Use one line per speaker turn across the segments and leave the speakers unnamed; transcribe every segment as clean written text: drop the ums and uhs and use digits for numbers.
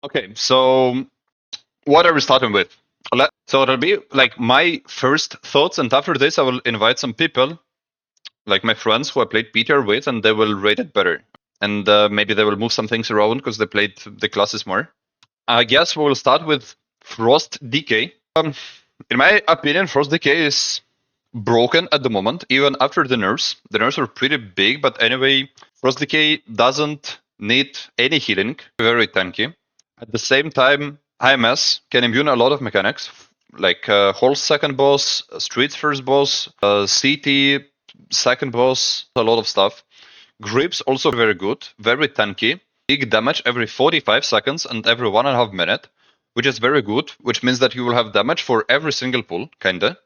Okay, so what are we starting with? So it'll be like my first thoughts, and after this I will invite some people, like my friends who I played BTR with, and they will rate it better. And maybe they will move some things around because they played the classes more. I guess we will start with Frost Decay. In my opinion, Frost Decay is broken at the moment, even after the nerfs. The nerfs are pretty big, but anyway, Frost Decay doesn't need any healing, very tanky. At the same time, IMS can immune a lot of mechanics, like whole second boss, streets first boss, CT second boss, a lot of stuff. Grips also very good, very tanky. Big damage every 45 seconds and every 1.5 minute, which is very good, which means that you will have damage for every single pull, kinda.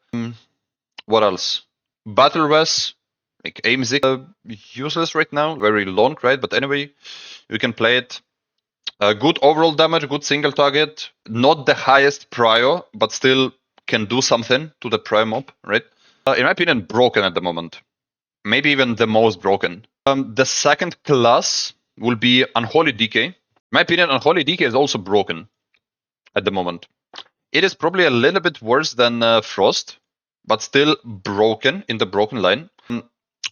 What else? Battle Res, like aim zig, useless right now, very long, right? But anyway, you can play it. Good overall damage, good single target. Not the highest prio, but still can do something to the prio mob, right? In my opinion, broken at the moment. Maybe even the most broken. The second class will be Unholy Decay. In my opinion, Unholy Decay is also broken at the moment. It is probably a little bit worse than Frost, but still broken in the broken line.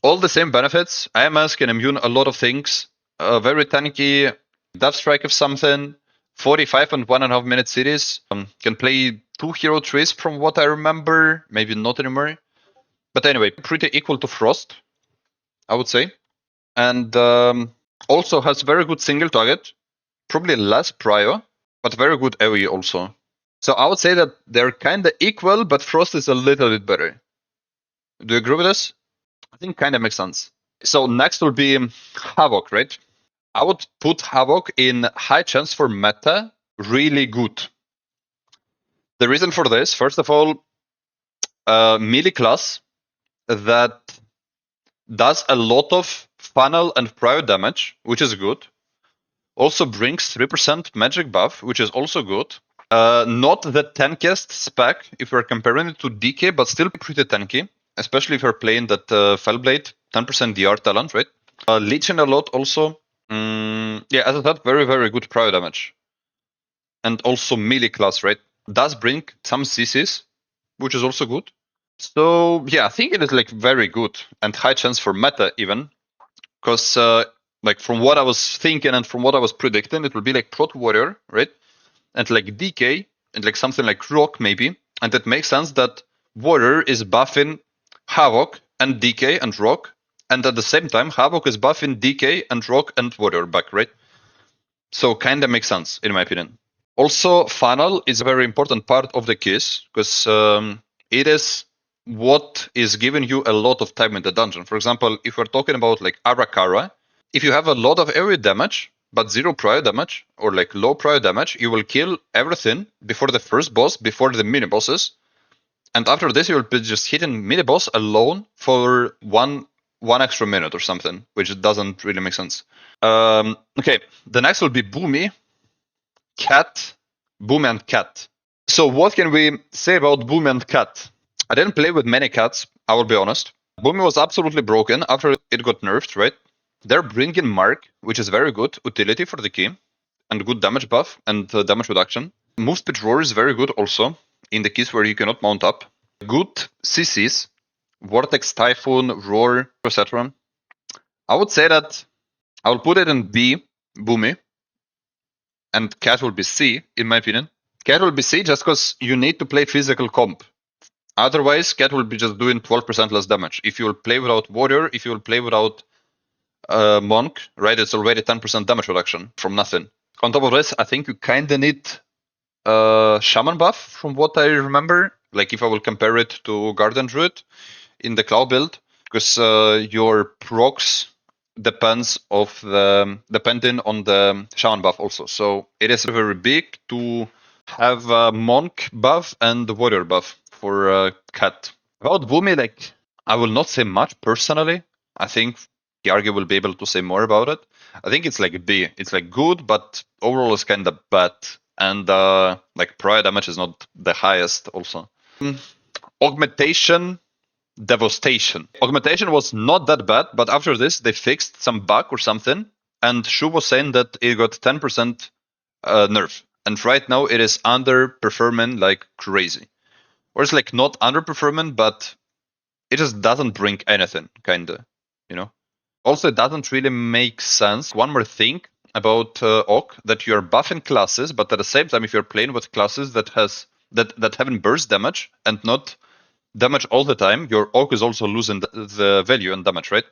All the same benefits. IMS can immune a lot of things. Very tanky. Death Strike of something. 45 and 1.5 minute cities. Can play 2 hero trees from what I remember. Maybe not anymore. But anyway, pretty equal to Frost, I would say. And also has very good single target. Probably less prio, but very good AoE also. So I would say that they're kind of equal, but Frost is a little bit better. Do you agree with this? I think kind of makes sense. So next will be Havoc, right? I would put Havoc in high chance for meta, really good. The reason for this, first of all, melee class that does a lot of funnel and prio damage, which is good. Also brings 3% magic buff, which is also good. Not the tankiest spec if we're comparing it to DK, but still pretty tanky, especially if you're playing that Fellblade 10% DR talent, right? Leeching a lot also. Yeah, as I said, very, very good prio damage. And also melee class, right? Does bring some CCs, which is also good. So yeah, I think it is like very good and high chance for meta even, because like from what I was thinking and from what I was predicting, it will be like Prot Warrior, right? And like DK and like something like Rock maybe, and it makes sense that Warrior is buffing Havoc and DK and Rock, and at the same time Havoc is buffing DK and Rock and Warrior back, right? So kinda makes sense in my opinion. Also, funnel is a very important part of the keys because it is what is giving you a lot of time in the dungeon. For example, if we're talking about like Arakara, if you have a lot of area damage but 0 prio damage or like low prio damage, you will kill everything before the first boss, before the mini bosses, and after this you will be just hitting mini boss alone for one extra minute or something, which doesn't really make sense. Okay, the next will be Boomy, Cat, Boom and Cat. So what can we say about Boom and Cat? I didn't play with many cats, I will be honest. Boomy was absolutely broken after it got nerfed, right? They're bringing Mark, which is very good utility for the key, and good damage buff and damage reduction. Move speed roar is very good also, in the keys where you cannot mount up. Good CCs, Vortex, Typhoon, Roar, etc. I would say that I will put it in B, Boomy, and Cat will be C, in my opinion. Cat will be C just because you need to play physical comp. Otherwise, Cat will be just doing 12% less damage. If you will play without Warrior, if you will play without Monk, right, it's already 10% damage reduction from nothing. On top of this, I think you kinda need Shaman buff from what I remember. Like if I will compare it to Garden Druid in the Cloud build, because your procs depending on the Shaman buff also. So it is very big to have a Monk buff and the Warrior buff for Cat. About Boomy, like I will not say much personally. I think Yarrgi will be able to say more about it. I think it's like B. It's like good, but overall it's kind of bad. And like prio damage is not the highest also. Augmentation, Devastation. Augmentation was not that bad, but after this they fixed some bug or something. And Shu was saying that it got 10% nerf. And right now it is underperforming like crazy. Or it's like not underperforming, but it just doesn't bring anything, kinda, you know? Also, it doesn't really make sense. One more thing about Oak, that you're buffing classes, but at the same time, if you're playing with classes that haven't burst damage and not damage all the time, your Oak is also losing the value and damage, right?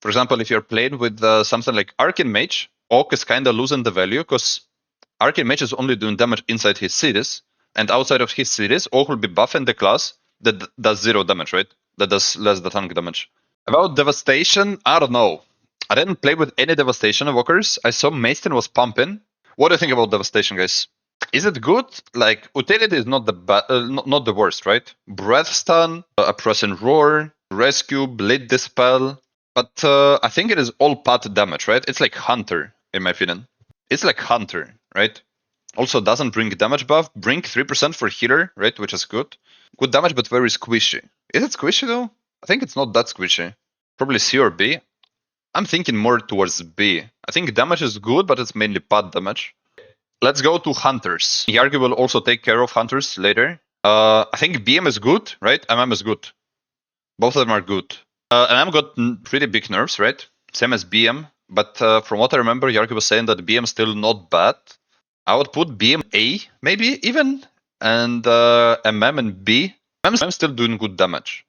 For example, if you're playing with something like Arcane Mage, Oak is kind of losing the value because Arcane Mage is only doing damage inside his cities, and outside of his cities, Oak will be buffing the class that does 0 damage, right? That does less the tank damage. About Devastation, I don't know. I didn't play with any Devastation Evokers. I saw Mason was pumping. What do you think about Devastation, guys? Is it good? Like, utility is not not the worst, right? Breath Stun, Oppressing Roar, Rescue, Bleed Dispel. But I think it is all path damage, right? It's like Hunter, in my opinion. It's like Hunter, right? Also doesn't bring damage buff. Bring 3% for healer, right? Which is good. Good damage, but very squishy. Is it squishy, though? I think it's not that squishy. Probably C or B. I'm thinking more towards B. I think damage is good, but it's mainly path damage. Let's go to Hunters. Yarrgi will also take care of Hunters later. I think BM is good, right? MM is good. Both of them are good. MM got pretty big nerfs, right? Same as BM. But from what I remember, Yarrgi was saying that BM still not bad. I would put BM A, maybe even, and MM in B. MM still doing good damage.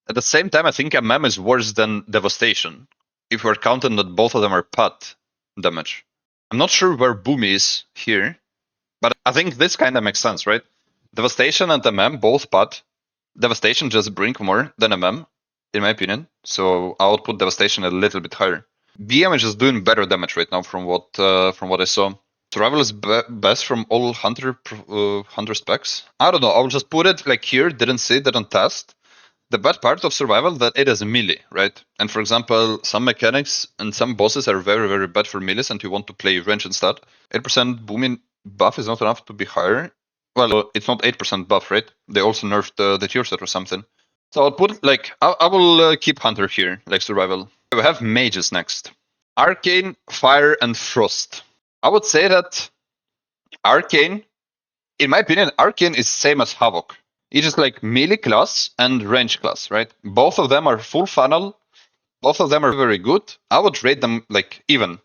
At the same time, I think MM is worse than Devastation, if we're counting that both of them are path damage. I'm not sure where Boomy is here, but I think this kind of makes sense, right? Devastation and MM, both path. Devastation just bring more than MM, in my opinion, so I would put Devastation a little bit higher. BM is just doing better damage right now from what I saw. Survival is best from all Hunter specs. I don't know, I'll just put it like here, didn't see, didn't test. The bad part of survival that it is melee, right? And for example, some mechanics and some bosses are very, very bad for melees and you want to play range instead. 8% booming buff is not enough to be higher. Well, it's not 8% buff, right? They also nerfed the tier set or something. So I'll put like, I will keep Hunter here, like survival. We have mages next. Arcane, Fire, and Frost. I would say that Arcane, in my opinion, Arcane is same as Havoc. It's just like melee class and range class, right? Both of them are full funnel. Both of them are very good. I would rate them like even.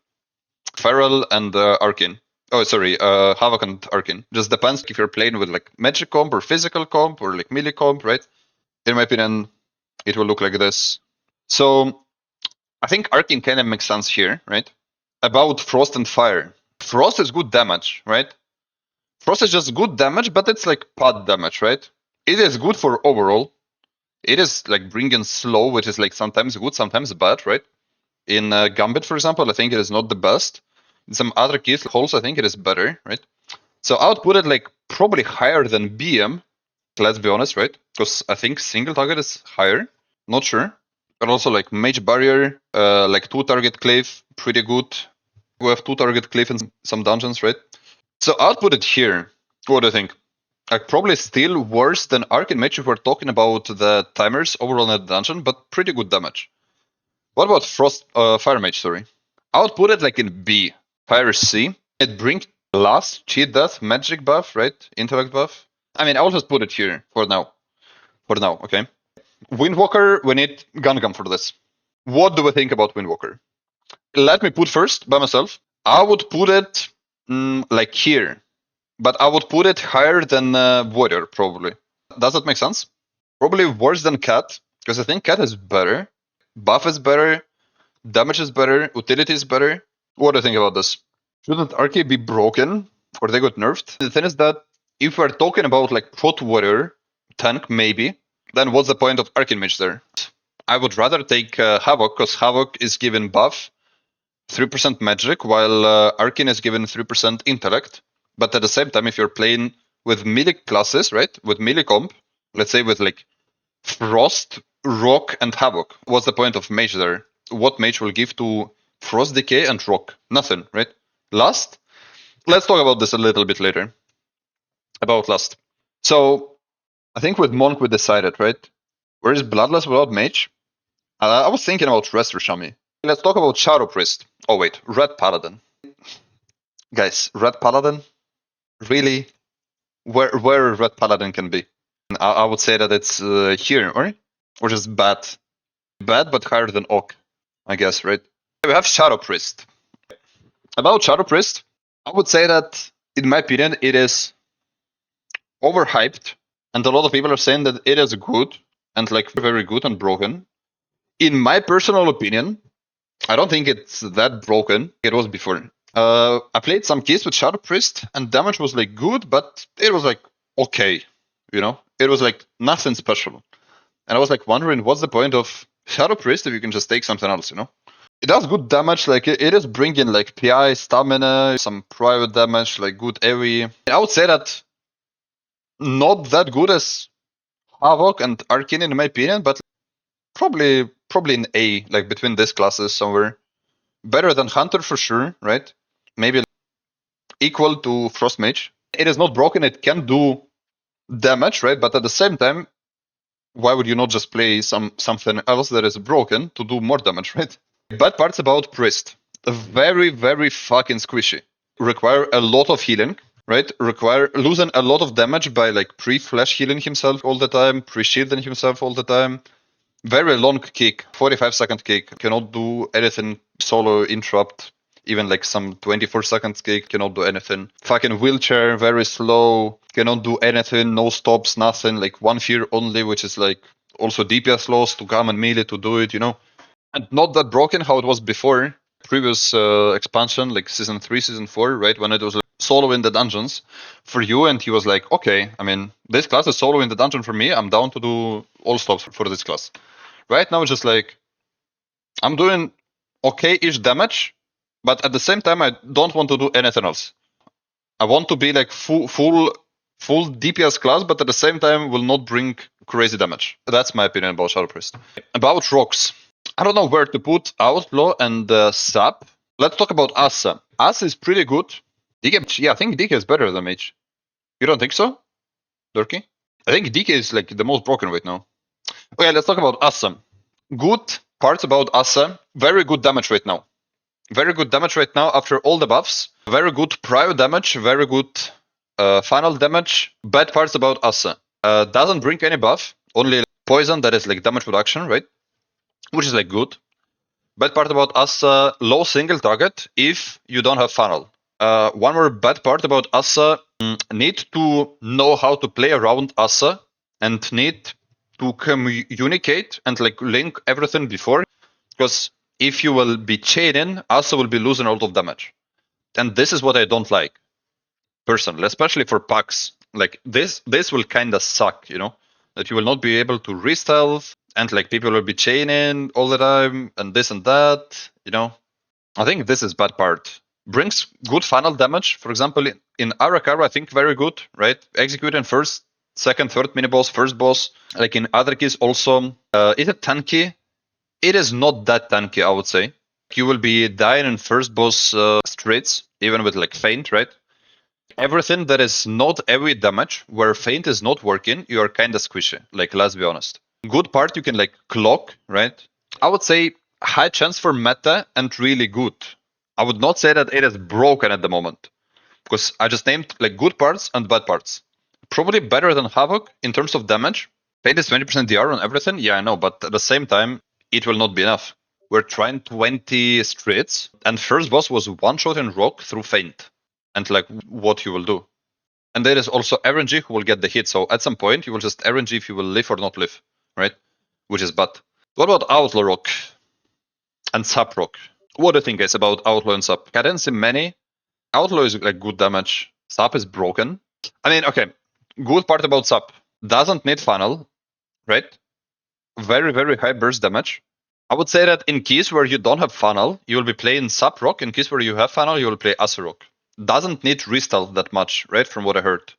Feral and Arcane. Oh, sorry, Havoc and Arcane. Just depends if you're playing with like magic comp or physical comp or like melee comp, right? In my opinion, it will look like this. So I think Arcane kind of makes sense here, right? About Frost and Fire. Frost is good damage, right? Frost is just good damage, but it's like path damage, right? It is good for overall. It is like bringing slow, which is like sometimes good, sometimes bad, right? In Gambit, for example, I think it is not the best. In some other keys holes, I think it is better, right? So I would put it like probably higher than BM. Let's be honest, right? Because I think single target is higher. Not sure. But also like Mage Barrier, like 2-target Cleave, pretty good. We have 2-target Cleave in some dungeons, right? So I'll put it here. What do you think? Like probably still worse than Arcane Mage if we're talking about the timers overall in the dungeon, but pretty good damage. What about Fire Mage, sorry? I would put it like in B. Fire C. It brings last cheat death, magic buff, right? Intellect buff. I mean, I'll just put it here for now. For now, okay? Windwalker, we need Gungam for this. What do we think about Windwalker? Let me put first by myself. I would put it like here. But I would put it higher than Warrior, probably. Does that make sense? Probably worse than Cat, because I think Cat is better. Buff is better. Damage is better. Utility is better. What do you think about this? Shouldn't Arcane be broken? Or they got nerfed? The thing is that if we're talking about like Prot Warrior, tank maybe, then what's the point of Arcane Mage there? I would rather take Havoc, because Havoc is given buff, 3% magic, while Arcane is given 3% intellect. But at the same time, if you're playing with melee classes, right? With melee comp, let's say with like Frost, Rock, and Havoc, what's the point of Mage there? What Mage will give to Frost, Decay, and Rock? Nothing, right? Last? Let's talk about this a little bit later. About last. So, I think with Monk we decided, right? Where is Bloodlust without Mage? I was thinking about Resto Shami. Let's talk about Shadow Priest. Oh wait, Red Paladin. Guys, Red Paladin, really, where Red Paladin can be? I would say that it's here, or just bad. Bad, but higher than Oak, I guess, right? We have Shadow Priest. About Shadow Priest, I would say that, in my opinion, it is overhyped, and a lot of people are saying that it is good, and like very good and broken. In my personal opinion, I don't think it's that broken. It was before. I played some keys with Shadow Priest, and damage was like good, but it was like okay, you know? It was like nothing special. And I was like wondering, what's the point of Shadow Priest if you can just take something else, you know? It does good damage, like it is bringing like PI, stamina, some private damage, like good AoE. I would say that not that good as Havoc and Arcane in my opinion, but probably in A, like between these classes somewhere. Better than Hunter for sure, right? Maybe equal to Frost Mage. It is not broken, it can do damage, right? But at the same time, why would you not just play something else that is broken to do more damage, right? Bad parts about Priest. Very, very fucking squishy. Require a lot of healing, right? Require losing a lot of damage by like pre-flash healing himself all the time, pre-shielding himself all the time. Very long kick, 45-second kick. Cannot do anything solo interrupt. Even like some 24-second kick, cannot do anything. Fucking wheelchair, very slow. Cannot do anything, no stops, nothing. Like one fear only, which is like also DPS loss to come and melee to do it, you know? And not that broken how it was before. Previous expansion, like season 3, season 4, right? When it was like, solo in the dungeons for you, and he was like, okay, I mean, this class is solo in the dungeon for me. I'm down to do all stops for this class. Right now, it's just like, I'm doing okay-ish damage, but at the same time, I don't want to do anything else. I want to be like full DPS class, but at the same time, will not bring crazy damage. That's my opinion about Shadow Priest. About rocks. I don't know where to put Outlaw and Sap. Let's talk about Assa. Assa is pretty good. DK, yeah, I think DK is better than Mage. You don't think so, Dorki? I think DK is like the most broken right now. Okay, let's talk about Assa. Good parts about Assa. Very good damage right now. Very good damage right now after all the buffs. Very good prior damage. Very good final damage. Bad parts about Assa. Doesn't bring any buff. Only poison that is like damage reduction, right? Which is like good. Bad part about Assa, low single target if you don't have funnel. One more bad part about Assa, need to know how to play around Assa and need to communicate and like link everything before, because if you will be chaining, Assa will be losing a lot of damage. And this is what I don't like, personally, especially for packs. Like this will kind of suck, you know, that you will not be able to re-stealth, and like people will be chaining all the time, and this and that, you know. I think this is bad part. Brings good final damage. For example, in Arakawa, I think very good, right? Executing first, second, third mini boss, first boss. Like in other keys also. Is it tanky? It is not that tanky, I would say. You will be dying in first boss straights, even with like feint, right? Everything that is not every damage, where feint is not working, you are kind of squishy. Like, let's be honest. Good part, you can like clock, right? I would say high chance for meta and really good. I would not say that it is broken at the moment, because I just named like good parts and bad parts. Probably better than Havoc in terms of damage. Feint is 20% DR on everything, yeah, I know, but at the same time, it will not be enough. We're trying 20 straights, and first boss was one shot in rock through feint, and like what you will do. And there is also RNG who will get the hit, so at some point you will just RNG if you will live or not live, right? Which is bad. What about Outlaw Rock and Sap Rock? What do you think, guys, about Outlaw and Sap? I didn't see many. Outlaw is like good damage. Sap is broken. I mean, okay, good part about Sap. Doesn't need funnel, right? Very, very high burst damage. I would say that in keys where you don't have funnel, you will be playing Sap Rock. In keys where you have funnel, you will play Assa-Rogue. Doesn't need restyle that much, right? From what I heard.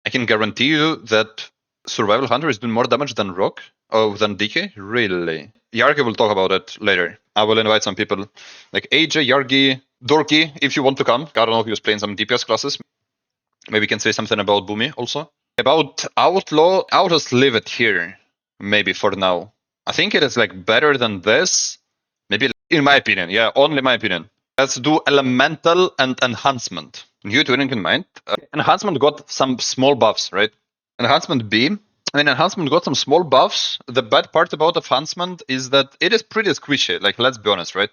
I can guarantee you that Survival Hunter is doing more damage than Rock. Oh, than DK? Really? Yarrgi will talk about it later. I will invite some people. Like Ayije, Yarrgi, Dorki, if you want to come. I don't know if he was playing some DPS classes. Maybe you can say something about Boomy also. About Outlaw, I'll just leave it here. Maybe for now. I think it is like better than this. Maybe in my opinion. Yeah, only my opinion. Let's do Elemental and Enhancement. New tuning in mind. Enhancement got some small buffs, right? Enhancement B. I mean, Enhancement got some small buffs. The bad part about Enhancement is that it is pretty squishy. Like, let's be honest, right?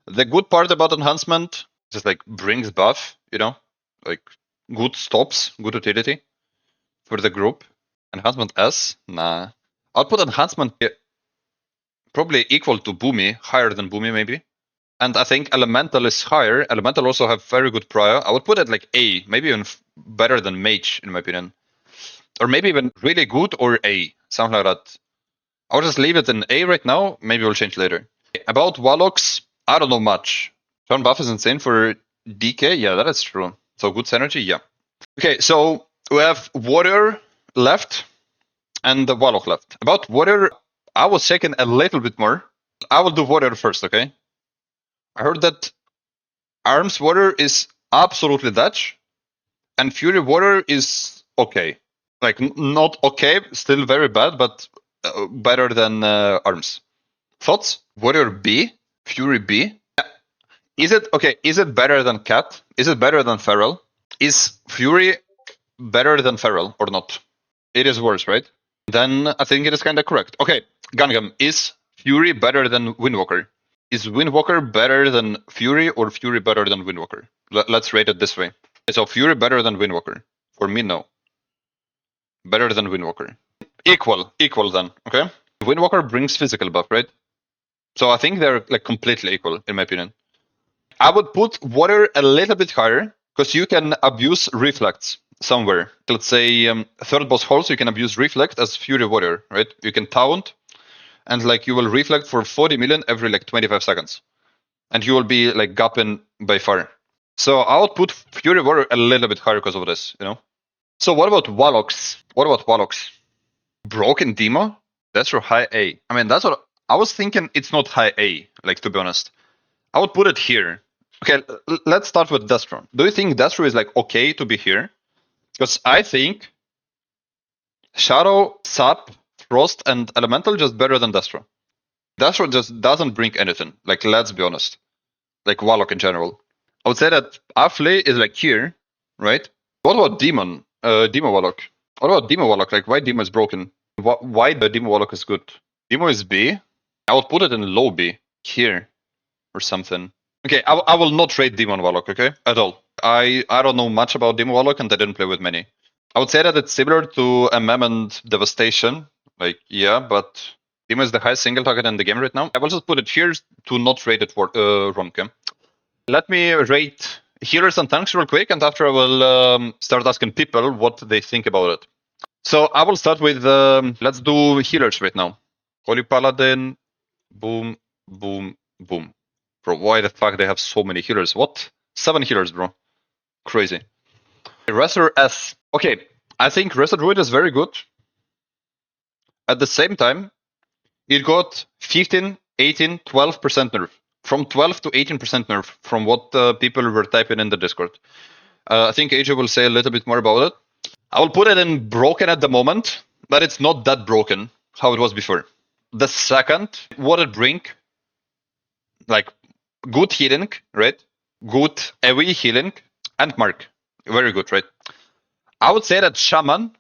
The good part about Enhancement just like brings buff, you know? Like, good stops, good utility for the group. Enhancement S? Nah. I'll put Enhancement probably equal to Boomy, higher than Boomy maybe. And I think Elemental is higher. Elemental also have very good prior. I would put it like A, maybe even better than Mage, in my opinion. Or maybe even really good or A, something like that. I'll just leave it in A right now. Maybe we'll change later. About Warlocks, I don't know much. Turn buff is insane for DK. Yeah, that is true. So good synergy, yeah. Okay, so we have Warrior left and the Warlock left. About Warrior, I was checking a little bit more. I will do Warrior first, okay? I heard that Arms Warrior is absolutely Dutch, and Fury Warrior is okay. Like, not okay, still very bad, but better than Arms. Thoughts? Warrior B? Fury B? Is it okay? Is it better than Cat? Is it better than Feral? Is Fury better than Feral or not? It is worse, right? Then I think it is kind of correct. Okay, Gungam, is Fury better than Windwalker? Is Windwalker better than Fury or Fury better than Windwalker? Let's rate it this way. So Fury better than Windwalker? For me, no. Better than Windwalker. Equal then, okay? Windwalker brings physical buff, right? So I think they're like completely equal, in my opinion. I would put Warrior a little bit higher, because you can abuse Reflects somewhere. Let's say third boss hole, so you can abuse Reflect as Fury Warrior, right? You can taunt, and like you will reflect for 40 million every like 25 seconds. And you will be like gapping by far. So I would put Fury Warrior a little bit higher because of this, you know? So what about Warlocks? Broken Demo? That's your high A. I mean, that's what I was thinking. It's not high A, like, to be honest. I would put it here. Okay, let's start with Destro. Do you think Destro is like okay to be here? Because I think Shadow, Sap, Frost, and Elemental just better than Destro. Destro just doesn't bring anything. Like, let's be honest. Like, Warlock in general. I would say that Affliction is like here, right? What about Demon Warlock? What about Demon Warlock? Like, why Demon is broken? Why the Demon Warlock is good? Demon is B. I would put it in low B. Here. Or something. Okay, I will not rate Demon Warlock, okay? At all. I don't know much about Demon Warlock and I didn't play with many. I would say that it's similar to MM and Devastation. Like, yeah, but Demon is the highest single target in the game right now. I will just put it here to not rate it wrong, okay? Let me rate healers and tanks real quick, and after I will start asking people what they think about it. So I will start with, let's do healers right now. Holy Paladin, boom, boom, boom. Bro, why the fuck they have so many healers? What? 7 healers, bro. Crazy. Resto S. Okay, I think Resto Druid is very good. At the same time, it got 15, 18, 12% nerf. From 12 to 18% nerf from what people were typing in the Discord. I think Ayije will say a little bit more about it. I will put it in broken at the moment, but it's not that broken how it was before. The second, what it bring, like good healing, right? Good AoE healing and mark. Very good, right? I would say that Shaman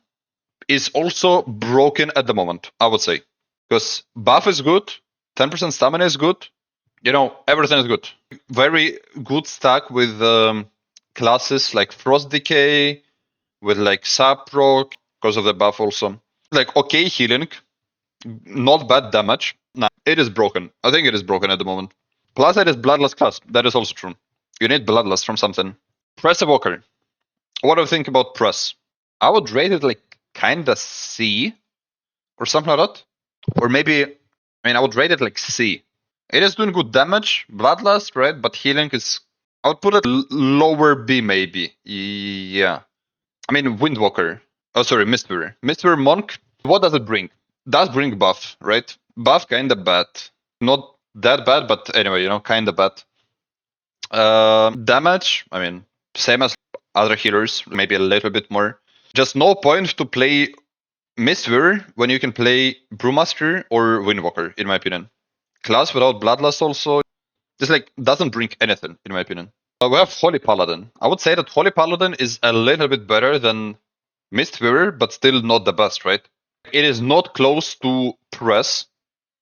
is also broken at the moment, I would say. Because buff is good, 10% stamina is good, you know, everything is good. Very good stack with classes like Frost Decay, with like Assa-Rogue, because of the buff also. Like, okay healing, not bad damage. Nah, it is broken. I think it is broken at the moment. Plus, it is Bloodlust class. That is also true. You need Bloodlust from something. Press Evoker. What do you think about Press? I would rate it like kinda C, or something like that. Or maybe, I mean, I would rate it like C. It is doing good damage, Bloodlust, right? But healing is, I would put it lower B maybe. Yeah. I mean, Windwalker. Oh, sorry, Mistweaver. Mistweaver Monk, what does it bring? Does bring buff, right? Buff kinda bad. Not that bad, but anyway, you know, kinda bad. Damage, I mean, same as other healers, maybe a little bit more. Just no point to play Mistweaver when you can play Brewmaster or Windwalker, in my opinion. Class without Bloodlust also. Just like doesn't bring anything, in my opinion. We have Holy Paladin. I would say that Holy Paladin is a little bit better than Mistweaver, but still not the best, right? It is not close to press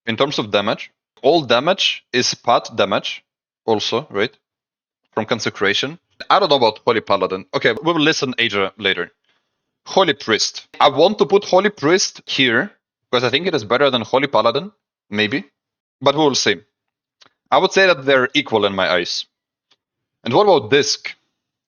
in terms of damage. All damage is path damage also, right? From Consecration. I don't know about Holy Paladin. Okay, we will listen Ayije later. Holy Priest. I want to put Holy Priest here, because I think it is better than Holy Paladin, maybe. But we will see. I would say that they're equal in my eyes. And what about Disc?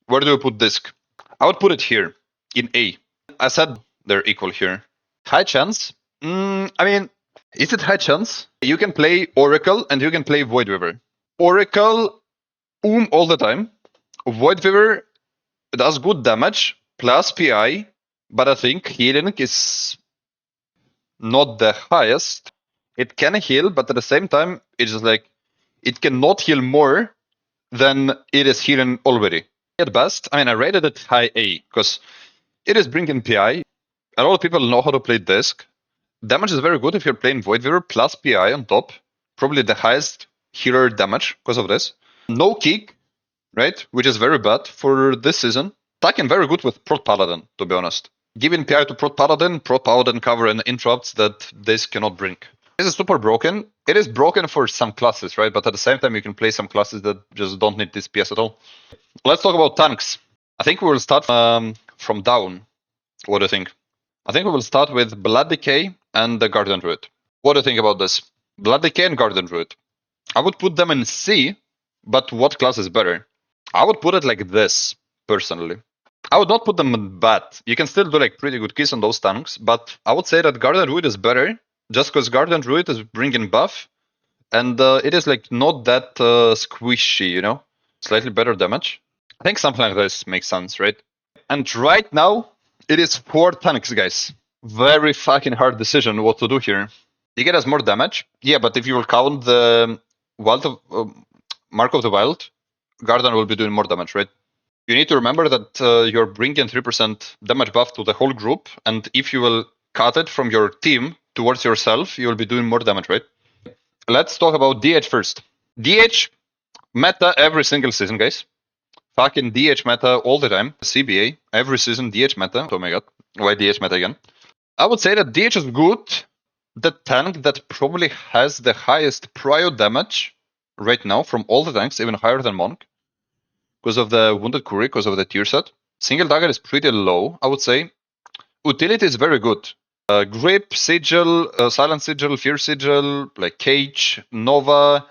Where do we put Disc? I would put it here, in A. I said they're equal here. High chance? I mean, is it high chance? You can play Oracle and you can play Voidweaver. Oracle, all the time. Voidweaver does good damage, plus PI, but I think healing is not the highest. It can heal, but at the same time, it's just like, it cannot heal more than it is healing already. At best, I mean, I rated it high A, because it is bringing PI. A lot of people know how to play Disc. Damage is very good if you're playing Voidweaver plus PI on top. Probably the highest healer damage because of this. No kick, right? Which is very bad for this season. Attacking very good with Prot Paladin, to be honest. Giving PI to Prot Paladin cover and interrupts that this cannot bring. This is super broken. It is broken for some classes, right? But at the same time, you can play some classes that just don't need this PS at all. Let's talk about tanks. I think we will start from down. What do you think? I think we will start with Blood Decay and the Guardian Druid. What do you think about this? Blood Decay and Guardian Druid. I would put them in C, but what class is better? I would put it like this, personally. I would not put them in bad. You can still do like pretty good kills on those tanks, but I would say that Guardian Druid is better, just because Guardian Druid is bringing buff, and it is like not that squishy, you know? Slightly better damage. I think something like this makes sense, right? And right now, it is 4 tanks, guys. Very fucking hard decision what to do here. Ticket has more damage. Yeah, but if you will count the Mark of the Wild, Guardian will be doing more damage, right? You need to remember that you're bringing 3% damage buff to the whole group, and if you will cut it from your team towards yourself, you will be doing more damage, right? Let's talk about DH first. DH meta every single season, guys. Fucking DH meta all the time. CBA, every season DH meta. Oh my god, why DH meta again? I would say that DH is good. The tank that probably has the highest prio damage right now from all the tanks, even higher than Monk. Because of the Wounded Courier, because of the tier set. Single dagger is pretty low, I would say. Utility is very good. Grip, Sigil, Silent Sigil, Fear Sigil, like Cage, Nova.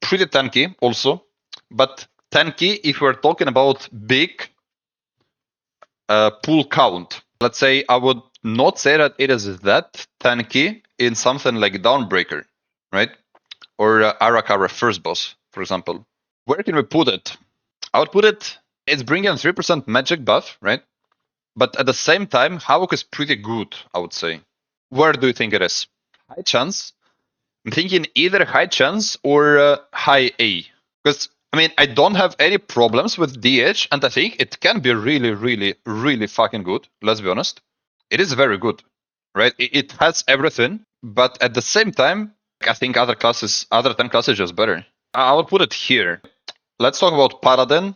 Pretty tanky also. But tanky if we're talking about big pool count. Let's say I would not say that it is that tanky in something like Dawnbreaker, right? Or Arakara First Boss, for example. Where can we put it? I would put it, it's bringing 3% magic buff, right? But at the same time, Havoc is pretty good, I would say. Where do you think it is? High chance? I'm thinking either high chance or high A. Because, I mean, I don't have any problems with DH, and I think it can be really, really, really fucking good, let's be honest. It is very good, right? It has everything, but at the same time, I think other 10 classes just better. I will put it here. Let's talk about Paladin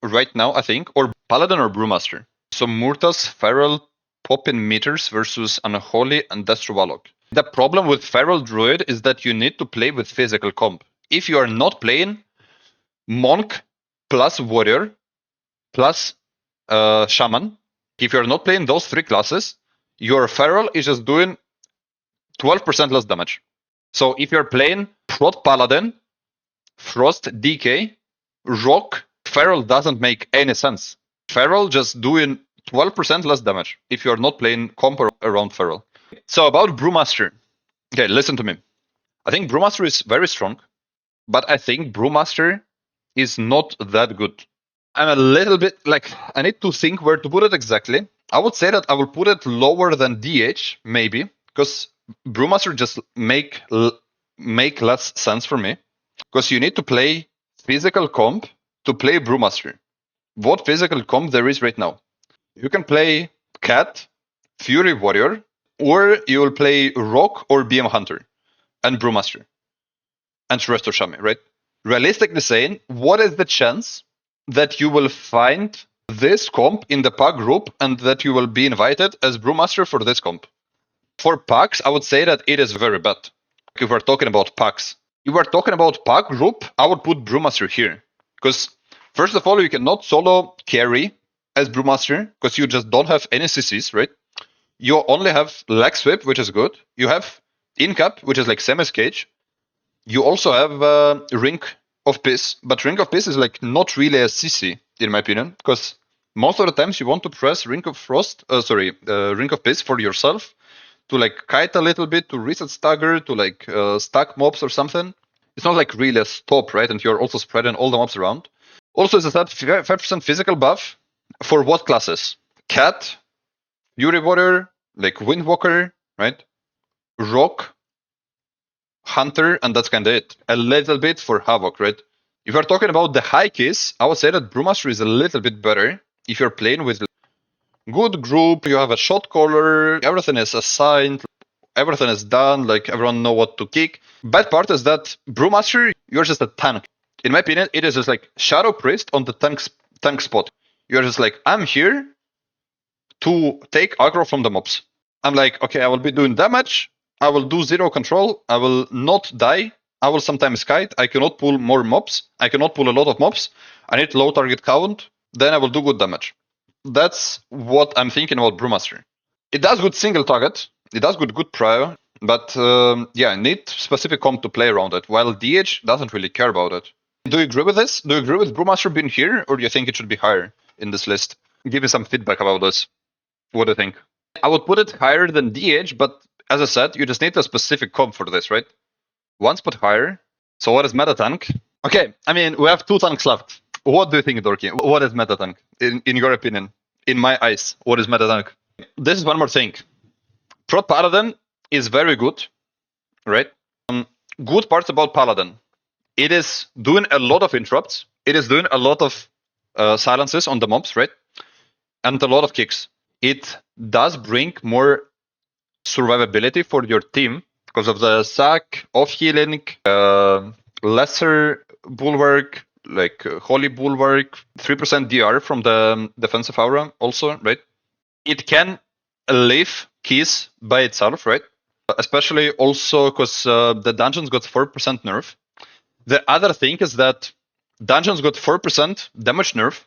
right now, I think, or Paladin or Brewmaster. So Murta's Feral pop-in meters versus Unholy and Death Warlock. The problem with Feral Druid is that you need to play with physical comp. If you are not playing Monk plus Warrior plus Shaman, if you're not playing those 3 classes, your Feral is just doing 12% less damage. So if you're playing Prot Paladin, Frost DK, Rock, Feral doesn't make any sense. Feral just doing 12% less damage if you're not playing comp around Feral. So about Brewmaster. Okay, listen to me. I think Brewmaster is very strong, but I think Brewmaster is not that good. I'm a little bit like, I need to think where to put it exactly. I would say that I will put it lower than DH, maybe, because Brewmaster just make less sense for me. Because you need to play physical comp to play Brewmaster. What physical comp there is right now? You can play Cat, Fury Warrior, or you will play Rock or BM Hunter and Brewmaster. and Resto Shaman, right? Realistically saying, what is the chance that you will find this comp in the pack group and that you will be invited as Brewmaster for this comp? For packs, I would say that it is very bad. If we're talking about packs. If we're talking about pack group, I would put Brewmaster here. Because, first of all, you cannot solo carry as Brewmaster, because you just don't have any CCs, right? You only have leg sweep, which is good. You have in-cap, which is like semi-cage. You also have Ring of Peace, but Ring of Peace is like not really a CC, in my opinion, because most of the times you want to press Ring of Peace for yourself, to like kite a little bit, to reset stagger, to like stack mobs or something. It's not like really a stop, right? And you're also spreading all the mobs around. Also, as I said, 5% physical buff for what classes? Cat, Fury Warrior, like Windwalker, right? Rock, Hunter, and that's kind of it. A little bit for Havoc, right? If you're talking about the high keys, I would say that Brewmaster is a little bit better if you're playing with good group, you have a shot caller, everything is assigned, everything is done, like everyone know what to kick. Bad part is that Brewmaster, you're just a tank. In my opinion, it is just like Shadow Priest on the tank spot. You're just like, I'm here to take aggro from the mobs. I'm like, okay, I will be doing damage, I will do zero control, I will not die, I will sometimes kite, I cannot pull more mobs, I cannot pull a lot of mobs, I need low target count, then I will do good damage. That's what I'm thinking about Brewmaster. It does good single target, it does good prior, but yeah, need specific comp to play around it, while DH doesn't really care about it. Do you agree with this? Do you agree with Brewmaster being here, or do you think it should be higher in this list? Give me some feedback about this. What do you think? I would put it higher than DH, but as I said, you just need a specific comp for this, right? One spot higher. So what is meta tank? Okay, I mean, we have 2 tanks left. What do you think, Dorki? What is meta tank, in your opinion? In my eyes, what is meta tank? This is one more thing. Prot Paladin is very good, right? Good parts about Paladin. It is doing a lot of interrupts. It is doing a lot of silences on the mobs, right? And a lot of kicks. It does bring more survivability for your team because of the sack, off healing, lesser bulwark, like holy bulwark, 3% DR from the defensive aura also, right? It can leave keys by itself, right? Especially also because the dungeons got 4% nerf. The other thing is that dungeons got 4% damage nerf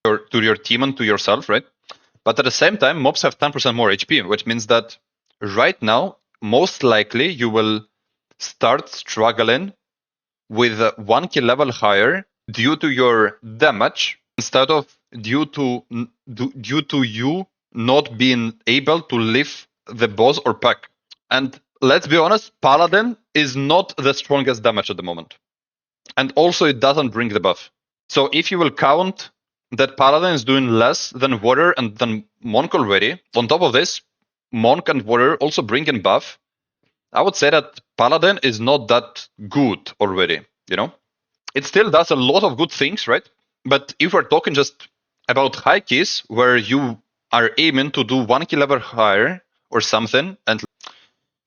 to your team and to yourself, right? But at the same time, mobs have 10% more HP, which means that right now, most likely you will start struggling with 1 kill level higher due to your damage instead of due to you not being able to leave the boss or pack. And let's be honest, Paladin is not the strongest damage at the moment. And also it doesn't bring the buff. So if you will count that Paladin is doing less than Warrior and than Monk already, on top of this, Monk and Warrior also bring in buff, I would say that Paladin is not that good already, you know? It still does a lot of good things, right? But if we're talking just about high keys, where you are aiming to do 1 kill level higher or something, and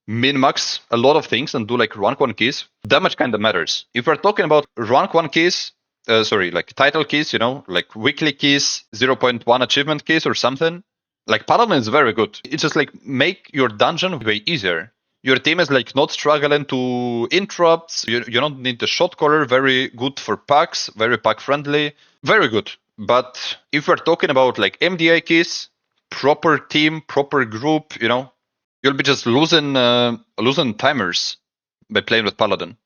min-max a lot of things and do like rank 1 keys, damage kind of matters. If we're talking about rank 1 keys, like title keys, you know, like weekly keys, 0.1 achievement keys or something, like Paladin is very good. It's just like make your dungeon way easier. Your team is like not struggling to interrupts. You don't need the shot caller. Very good for packs. Very pack friendly. Very good. But if we're talking about like MDI keys, proper team, proper group, you know, you'll be just losing timers by playing with Paladin.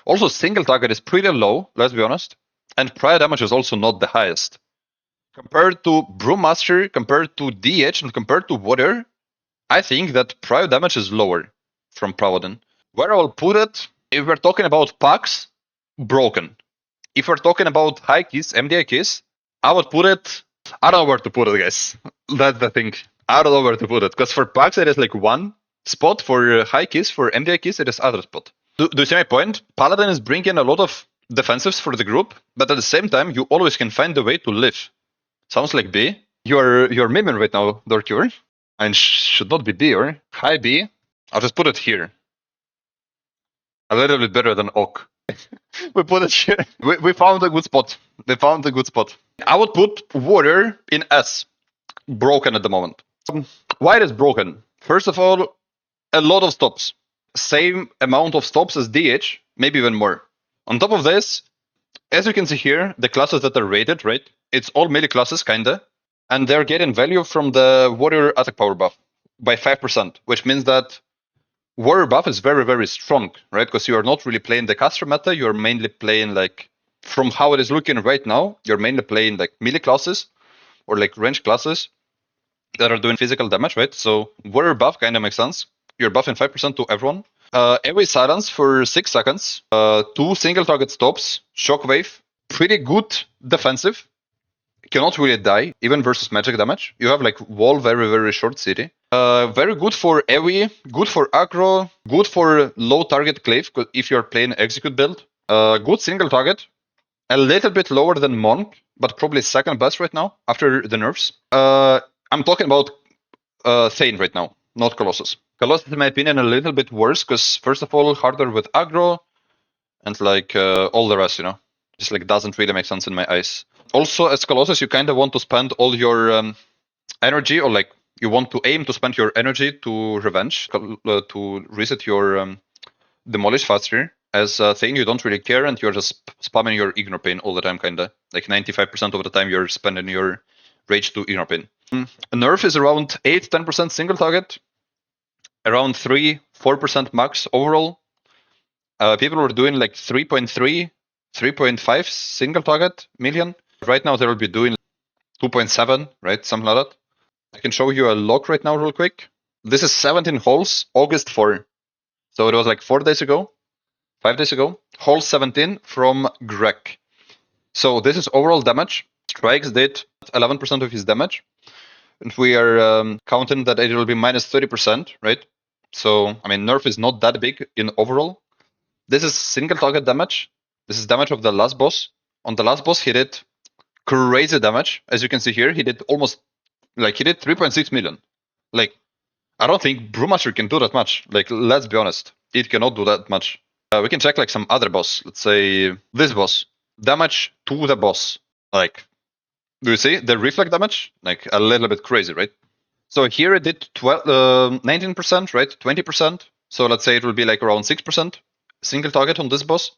Also, single target is pretty low, let's be honest. And prior damage is also not the highest. Compared to Brewmaster, compared to DH, and compared to Warrior, I think that prior damage is lower from Paladin. Where I will put it, if we're talking about packs, broken. If we're talking about high keys, MDI keys, I would put it, I don't know where to put it, guys. That's the thing. I don't know where to put it. Because for packs, it is like one spot. For high keys, for MDI keys, it is other spot. Do you see my point? Paladin is bringing a lot of defensives for the group, but at the same time, you always can find a way to live. Sounds like B. You're miming right now, Dorki, and should not be B, or high B. I'll just put it here. A little bit better than Oak. We put it here. We found a good spot. I would put Warrior in S. Broken at the moment. Why it is broken? First of all, a lot of stops. Same amount of stops as DH, maybe even more. On top of this, as you can see here, the classes that are rated, right? It's all melee classes, kinda. And they're getting value from the Warrior attack power buff by 5%, which means that Warrior buff is very, very strong, right? Because you are not really playing the caster meta, you're mainly playing like, from how it is looking right now, you're mainly playing like melee classes or like range classes that are doing physical damage, right? So Warrior buff kind of makes sense. You're buffing 5% to everyone. Every silence for 6 seconds. 2 single target stops. Shockwave. Pretty good defensive. Cannot really die, even versus magic damage. You have like wall, very, very short city. Very good for AoE, good for aggro, good for low target cleave if you're playing execute build. Good single target. A little bit lower than Monk, but probably second best right now after the nerfs. I'm talking about Thane right now, not Colossus. Colossus, in my opinion, a little bit worse because first of all, harder with aggro and like all the rest, you know, just like doesn't really make sense in my eyes. Also, as Colossus, you kind of want to spend all your energy, or like you want to aim to spend your energy to revenge, to reset your demolish faster. As a thing, you don't really care, and you're just spamming your ignore pain all the time, kinda. Like 95% of the time, you're spending your rage to ignore pain. Nerf is around 8-10% single target, around 3-4% max overall. People were doing like 3.3, 3.5 single target million. Right now, they will be doing 2.7, right? Something like that. I can show you a log right now real quick. This is 17 holes, August 4. So it was like 4 days ago, 5 days ago. Hole 17 from Greg. So this is overall damage. Strikes did 11% of his damage. And we are counting that it will be minus 30%, right? So, I mean, nerf is not that big in overall. This is single target damage. This is damage of the last boss. On the last boss, he did crazy damage. As you can see here, he did almost, like, he did 3.6 million. Like, I don't think Brewmaster can do that much. Like, let's be honest. It cannot do that much. We can check, like, some other boss. Let's say this boss. Damage to the boss. Like, do you see the reflect damage? Like, a little bit crazy, right? So here it did 19%, right? 20%. So let's say it will be like around 6% single target on this boss.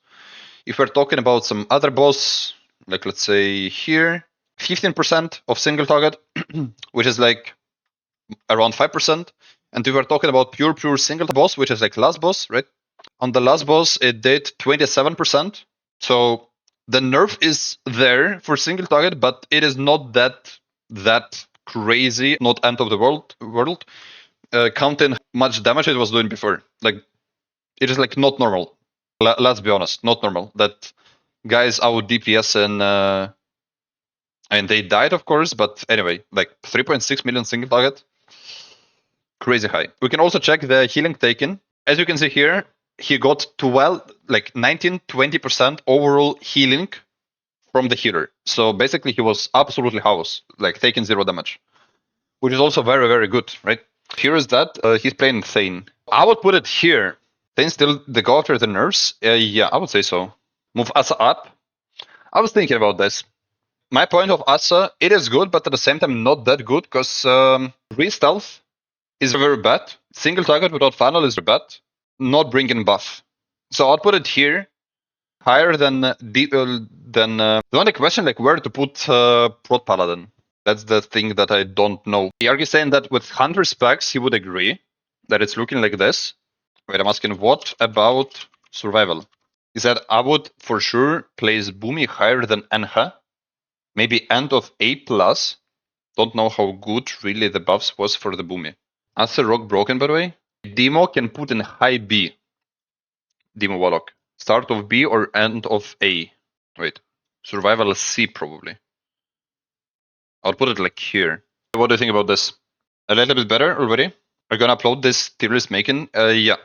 If we're talking about some other boss, like let's say here, 15% of single target, which is like around 5%. And if we're talking about pure single boss, which is like last boss, right? On the last boss, it did 27%. So the nerf is there for single target, but it is not that crazy, not end of the world, counting much damage it was doing before. Like, it is like not normal. Let's be honest, not normal. That guys out DPS and they died, of course, but anyway, like 3.6 million single target, crazy high. We can also check the healing taken. As you can see here, he got 19-20% overall healing from the healer. So basically, he was absolutely house, like taking 0 damage, which is also very, very good, right? Here is that. He's playing Thane. I would put it here. Thane still the go after the nerfs? Yeah, I would say so. Move Assa up. I was thinking about this. My point of Assa, it is good, but at the same time not that good, because re-stealth is very bad. Single target without final is very bad. Not bringing buff. So I'll put it here. Higher than the only question, like where to put Prot Paladin. That's the thing that I don't know. Yarrgi saying that with 100 specs, he would agree that it's looking like this. Wait, I'm asking, what about survival? He said, I would for sure place Boomy higher than Enha. Maybe end of A+. Don't know how good really the buffs was for the Boomy. Assa-Rogue broken, by the way. Demo can put in high B. Demo Warlock. Start of B or end of A. Wait. Survival C, probably. I'll put it like here. What do you think about this? A little bit better already? We're gonna upload this Tierlist making. Yeah.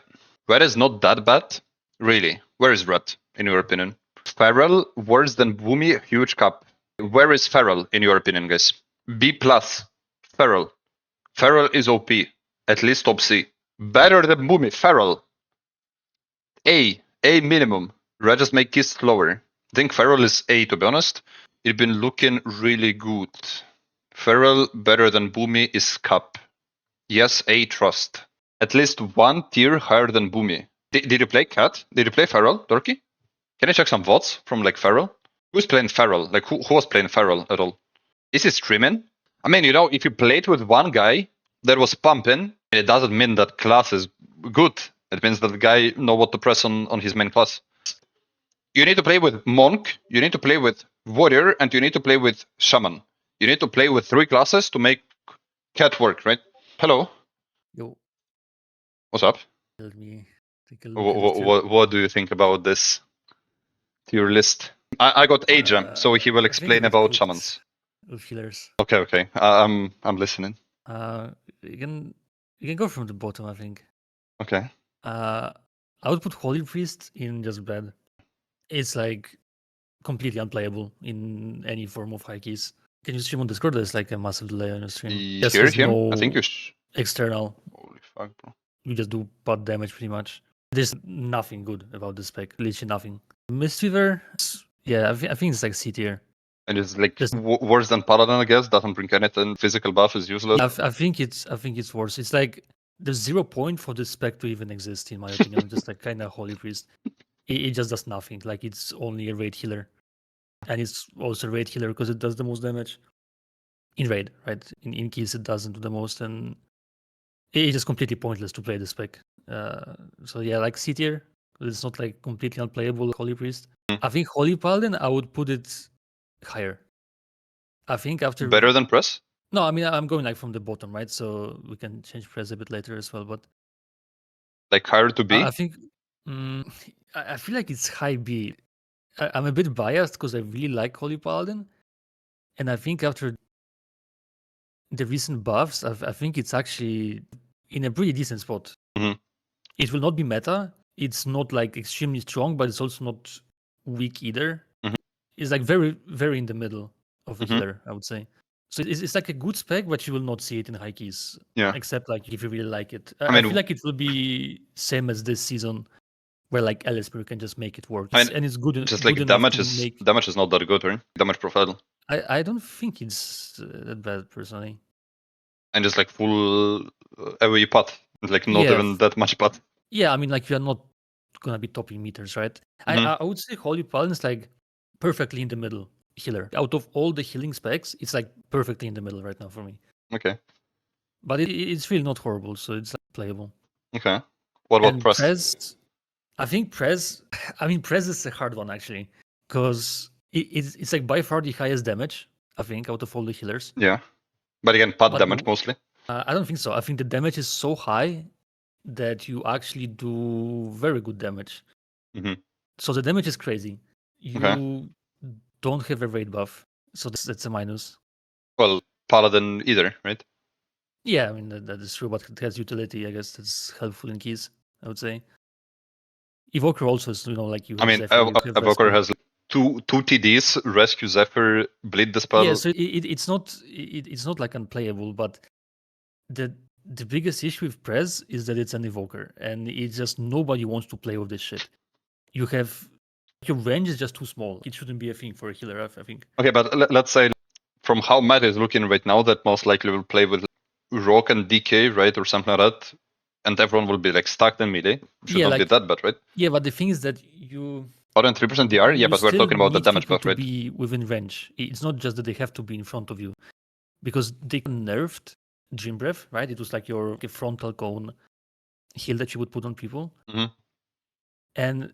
Red is not that bad. Really. Where is Red, in your opinion? Feral, worse than Boomy, huge cap. Where is Feral, in your opinion, guys? B+. Feral. Feral is OP. At least top C. Better than Boomy. Feral. A minimum. Red just make keys slower. I think Feral is A, to be honest. It's been looking really good. Feral better than Boomy is Cup. Yes, A trust. At least one tier higher than Boomy. Did you play Cat? Did you play Feral, Dorki? Can I check some votes from like Feral? Who's playing Feral? Like who was playing Feral at all? Is he streaming? I mean, if you played with one guy that was pumping, it doesn't mean that class is good. It means that the guy know what to press on his main class. You need to play with Monk, you need to play with Warrior, and you need to play with Shaman. You need to play with 3 classes to make Cat work, right? Hello.
Yo.
What's up?
Let me take a look at the chat.
What do you think about this tier list? I got Ayije, so he will explain about Shamans.
With healers.
Okay. I'm listening.
You can go from the bottom, I think.
Okay.
I would put Holy Priest in just bad. It's like completely unplayable in any form of high keys. Can you stream on Discord? There's like a massive delay on your stream.
Hear him?
No
I think you
external.
Holy fuck, bro.
You just do pot damage pretty much. There's nothing good about this spec. Literally nothing. Mistweaver, yeah, I think it's like C tier.
And it's like worse than Paladin, I guess. Doesn't bring anything. Physical buff is useless.
I think it's worse. It's like there's 0 point for this spec to even exist, in my opinion. Just like kind of Holy Priest. It just does nothing. Like it's only a raid healer, and it's also a raid healer because it does the most damage in raid, right? In keys it doesn't do the most, and it's just completely pointless to play this spec. So yeah, like C tier. It's not like completely unplayable. Holy Priest. I think Holy Paladin, I would put it higher. I think after
better than Press.
No, I mean I'm going like from the bottom, right? So we can change Press a bit later as well, but
like higher to B.
I think I feel like it's high B. I'm a bit biased because I really like Holy Paladin, and I think after the recent buffs, I think it's actually in a pretty decent spot.
Mm-hmm.
It will not be meta. It's not like extremely strong, but it's also not weak either.
Mm-hmm.
It's like very, very in the middle of a healer, I would say. So it's like a good spec, but you will not see it in high keys.
Yeah.
Except like if you really like it. I feel like it will be same as this season, where like Ellisper can just make it work. And it's good.
Just
good
like damage is not that good, right? Damage profile.
I don't think it's that bad personally.
And just like full AoE pot. Like not even that much pot.
Yeah, I mean like you are not gonna be topping meters, right? I would say Holy Paladin is like perfectly in the middle healer. Out of all the healing specs, it's like perfectly in the middle right now for me.
Okay.
But it's really not horrible, so it's like playable.
Okay. What about Press?
I think Press is a hard one actually, because it's like by far the highest damage, I think, out of all the healers.
Yeah. But again, pot damage mostly.
I don't think so. I think the damage is so high that you actually do very good damage.
Mm-hmm.
So the damage is crazy. You don't have a raid buff, so that's a minus.
Well, Paladin either, right?
Yeah, I mean that is true, but it has utility. I guess that's helpful in keys, I would say. Evoker also is, like you.
I mean, Evoker has two TDs: Rescue, Zephyr, Bleed the spell.
Yeah, so it's not like unplayable, but the biggest issue with Prez is that it's an Evoker, and it's just nobody wants to play with this shit. You have your range is just too small. It shouldn't be a thing for a healer, I think.
Okay, but let's say from how meta is looking right now, that most likely will play with Rock and DK, right, or something like that, and everyone will be like stuck in melee. Should not be that bad, right?
Yeah, but the thing is that you.
More than 3% DR? Yeah, but we're talking about the damage buff, right?
To be within range. It's not just that they have to be in front of you, because they nerfed Dream Breath, right? It was like your frontal cone heal that you would put on people, and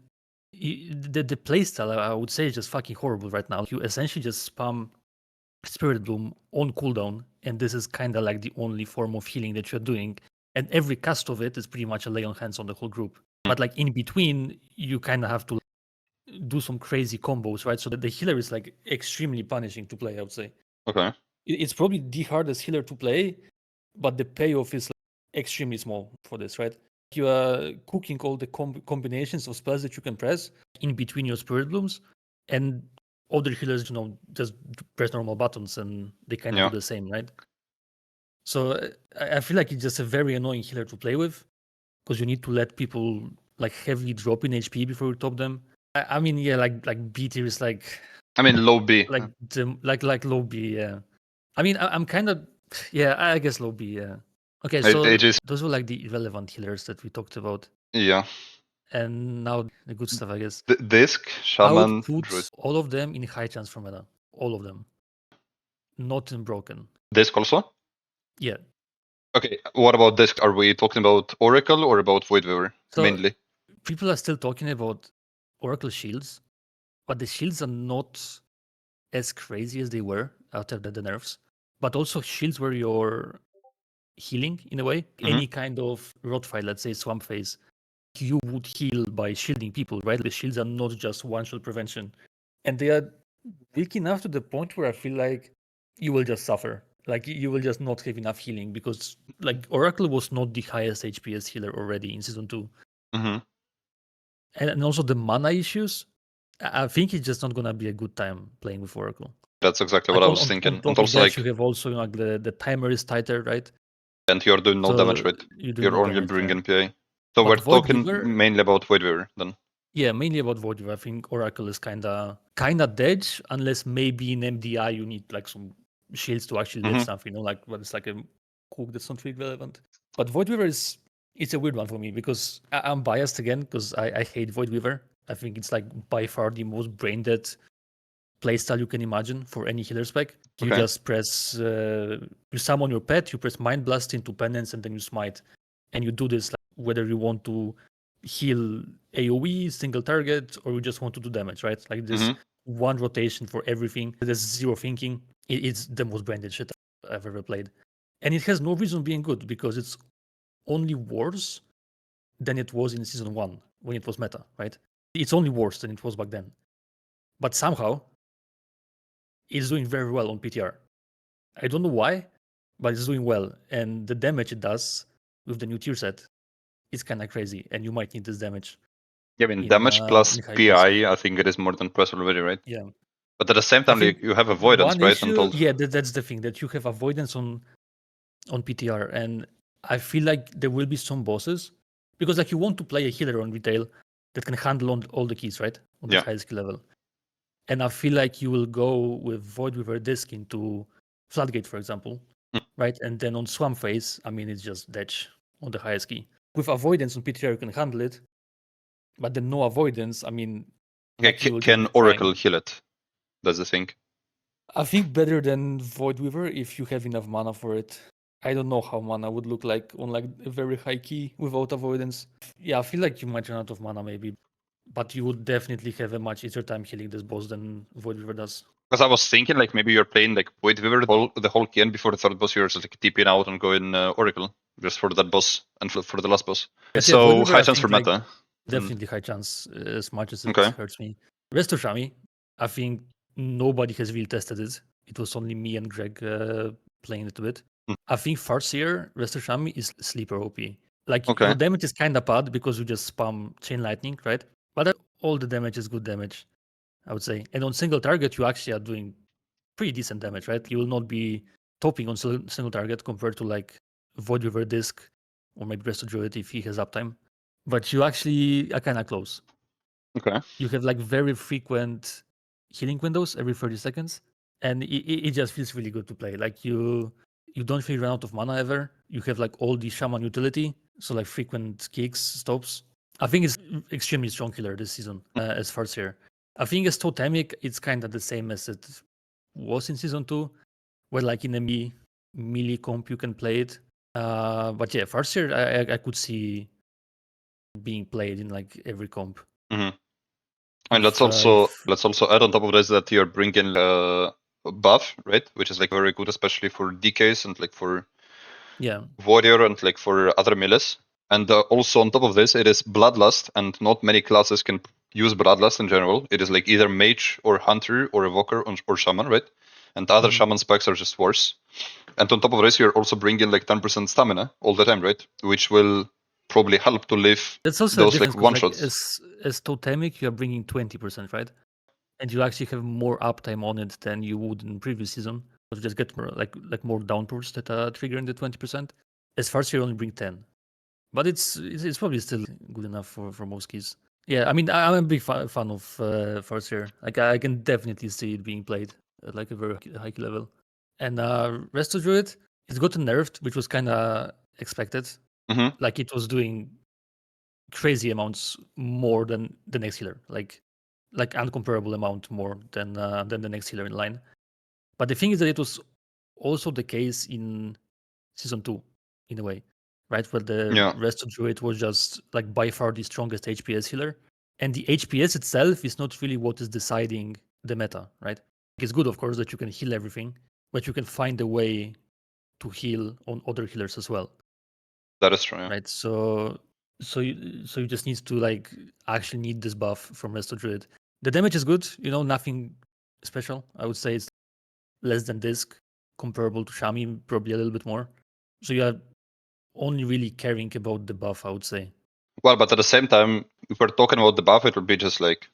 the playstyle, I would say, is just fucking horrible right now. You essentially just spam Spirit Bloom on cooldown, and this is kind of like the only form of healing that you're doing. And every cast of it is pretty much a lay on hands on the whole group. But like in between, you kind of have to do some crazy combos, right? So that the healer is like extremely punishing to play, I would say.
Okay.
It's probably the hardest healer to play, but the payoff is like extremely small for this, right? You are cooking all the combinations of spells that you can press in between your Spirit Blooms, and other healers, just press normal buttons and they kind of do the same, right? So I feel like it's just a very annoying healer to play with, because you need to let people like heavily drop in HP before you top them. I mean, yeah, like B tier is like.
I mean, low B.
Like low B. Yeah. I mean, I'm kind of. Yeah, I guess low B. Yeah. Okay, so those were like the irrelevant healers that we talked about.
Yeah.
And now the good stuff, I guess.
Disc, Shaman,
I would put
Druid.
all of them in high chance for meta. All of them. Not in broken.
Disc also?
Yeah.
Okay, what about Disc? Are we talking about Oracle or about Voidweaver mainly?
People are still talking about Oracle shields, but the shields are not as crazy as they were after the nerfs. But also shields where you're healing in a way. Any kind of rot fight, let's say swamp phase, you would heal by shielding people, right? The shields are not just one-shot prevention. And they are weak enough to the point where I feel like you will just suffer. Like you will just not have enough healing because like Oracle was not the highest HPS healer already in season 2. And also the mana issues, I think it's just not gonna be a good time playing with Oracle.
That's exactly what I was thinking.
On top of that, you have also like the timer is tighter, right?
And you're doing no damage, right? You're only bringing PA. So we're talking mainly about Voidweaver then.
Yeah, mainly about Voidweaver. I think Oracle is kinda dead, unless maybe in MDI you need like some shields to actually live something, like but it's like a hook that's not really relevant. But Voidweaver it's a weird one for me because I'm biased again because I hate Voidweaver. I think it's like by far the most brain dead playstyle you can imagine for any healer spec. You just press, you summon your pet, you press Mind Blast into Penance, and then you smite. And you do this like, whether you want to heal AoE, single target, or you just want to do damage, right? Like this one rotation for everything. There's zero thinking. It's the most branded shit I've ever played. And it has no reason being good because it's only worse than it was in season 1 when it was meta, right? It's only worse than it was back then. But somehow, it's doing very well on PTR. I don't know why, but it's doing well. And the damage it does with the new tier set is kind of crazy. And you might need this damage.
Yeah, I mean, damage plus PI, I think it is more than plus already, right?
Yeah.
But at the same time, you have avoidance, right?
Yeah, that's the thing, that you have avoidance on PTR. And I feel like there will be some bosses, because like you want to play a healer on retail that can handle on all the keys, right? On the highest skill level. And I feel like you will go with Voidweaver Disc into Floodgate, for example, right? And then on Swamp Phase, I mean, it's just Detch on the highest key. With Avoidance on PTR, you can handle it. But then no Avoidance, I mean...
Like can Oracle heal it? That's the thing.
I think better than Voidweaver if you have enough mana for it. I don't know how mana would look like on like a very high key without Avoidance. Yeah, I feel like you might run out of mana maybe. But you would definitely have a much easier time killing this boss than Voidweaver does.
Because I was thinking like maybe you're playing like Voidweaver the whole key, and before the third boss you're just like TPing out and going Oracle just for that boss and for the last boss. So high chance for meta.
Like, definitely high chance, as much as it hurts me. Resto Shami, I think nobody has really tested it. It was only me and Greg playing it a bit. I think Farseer, Resto Shami is sleeper OP. Like your damage is kind of bad because you just spam Chain Lightning, right? But all the damage is good damage, I would say. And on single target, you actually are doing pretty decent damage, right? You will not be topping on single target compared to like Voidweaver Disc or maybe Resto Druid if he has uptime. But you actually are kind of close.
Okay.
You have like very frequent healing windows every 30 seconds. And it just feels really good to play. Like you don't really run out of mana ever. You have like all the Shaman utility. So like frequent kicks, stops. I think it's extremely strong killer this season as Farseer. I think as Totemic, it's kind of the same as it was in season 2, where like in a melee comp you can play it. But yeah, Farseer I could see being played in like every comp.
And let's also add on top of this that you're bringing buff, right? Which is like very good, especially for DKs and like for warrior and like for other melees. And also on top of this, it is Bloodlust, and not many classes can use Bloodlust in general. It is like either Mage or Hunter or Evoker or Shaman, right? And other Shaman specs are just worse. And on top of this, you're also bringing like 10% stamina all the time, right? Which will probably help to live those like one-shots.
Like, as Totemic, you're bringing 20%, right? And you actually have more uptime on it than you would in previous season. So you just get more like more downpours that are triggering the 20%. As far as you only bring 10. But it's probably still good enough for most keys. Yeah, I mean, I'm a big fan of Force here. Like, I can definitely see it being played at like a very high level. And Resto Druid, it's gotten nerfed, which was kind of expected. Like, it was doing crazy amounts more than the next healer, like uncomparable amount more than the next healer in line. But the thing is that it was also the case in season 2, in a way, right? Where the Resto Druid was just like by far the strongest HPS healer. And the HPS itself is not really what is deciding the meta, right? It's good, of course, that you can heal everything, but you can find a way to heal on other healers as well.
That is true, yeah.
Right? So you just need to like actually need this buff from Resto Druid. The damage is good, nothing special. I would say it's less than Disc, comparable to Shaman, probably a little bit more. So you are only really caring about the buff, I would say.
Well, but at the same time, if we're talking about the buff, it will be just like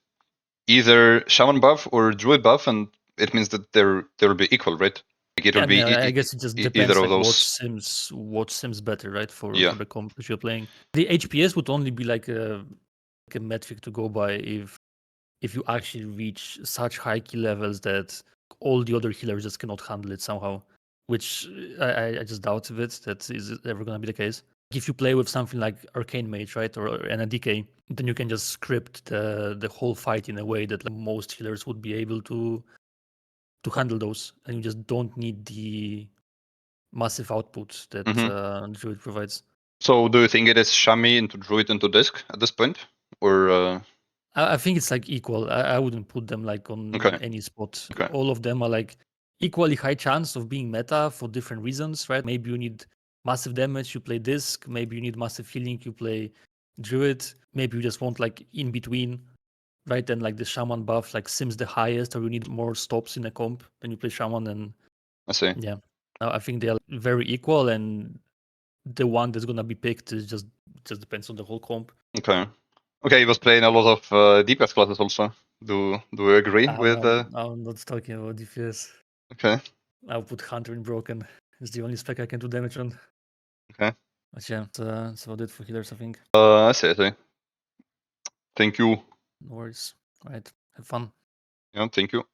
either Shaman buff or Druid buff, and it means that they will be equal, right? Like it will be.
I guess it just depends
either of
like
those.
what sims better, right? For the comp that you're playing. The HPS would only be like a metric to go by if you actually reach such high kill levels that all the other healers just cannot handle it somehow, which I just doubt a bit that is ever going to be the case. If you play with something like Arcane Mage, right, or an DK, then you can just script the whole fight in a way that like, most healers would be able to handle those, and you just don't need the massive output that Druid provides.
So do you think it is Shaman into Druid into Disc at this point? Or
I think it's like equal. I wouldn't put them like on any spot.
Okay.
All of them are like equally high chance of being meta for different reasons, right? Maybe you need massive damage, you play Disc. Maybe you need massive healing, you play Druid. Maybe you just want like in between, right? And like the Shaman buff like sims the highest, or you need more stops in a comp, then you play Shaman. And
I see.
Yeah, I think they are very equal, and the one that's gonna be picked is just depends on the whole comp.
Okay, he was playing a lot of DPS classes also. Do you agree with?
I'm not talking about DPS.
Okay.
I'll put Hunter in Broken. It's the only spec I can do damage on.
Okay.
But yeah, that's about it for healers, I think.
I see. Thank you.
No worries. All right, have fun.
Yeah, thank you.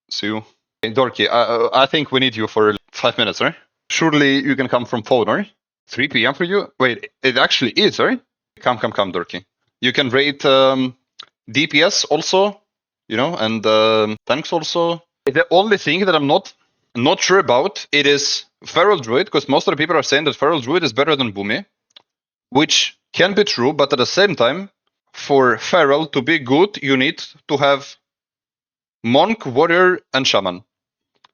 See you. Hey, Dorki, I think we need you for 5 minutes, right? Surely you can come from phone, right? 3 p.m. for you? Wait, it actually is, right? Come, Dorki. You can rate DPS also, and tanks also. The only thing that I'm not sure about, it is Feral Druid, because most of the people are saying that Feral Druid is better than Boomy, which can be true, but at the same time, for Feral to be good, you need to have Monk, Warrior, and Shaman.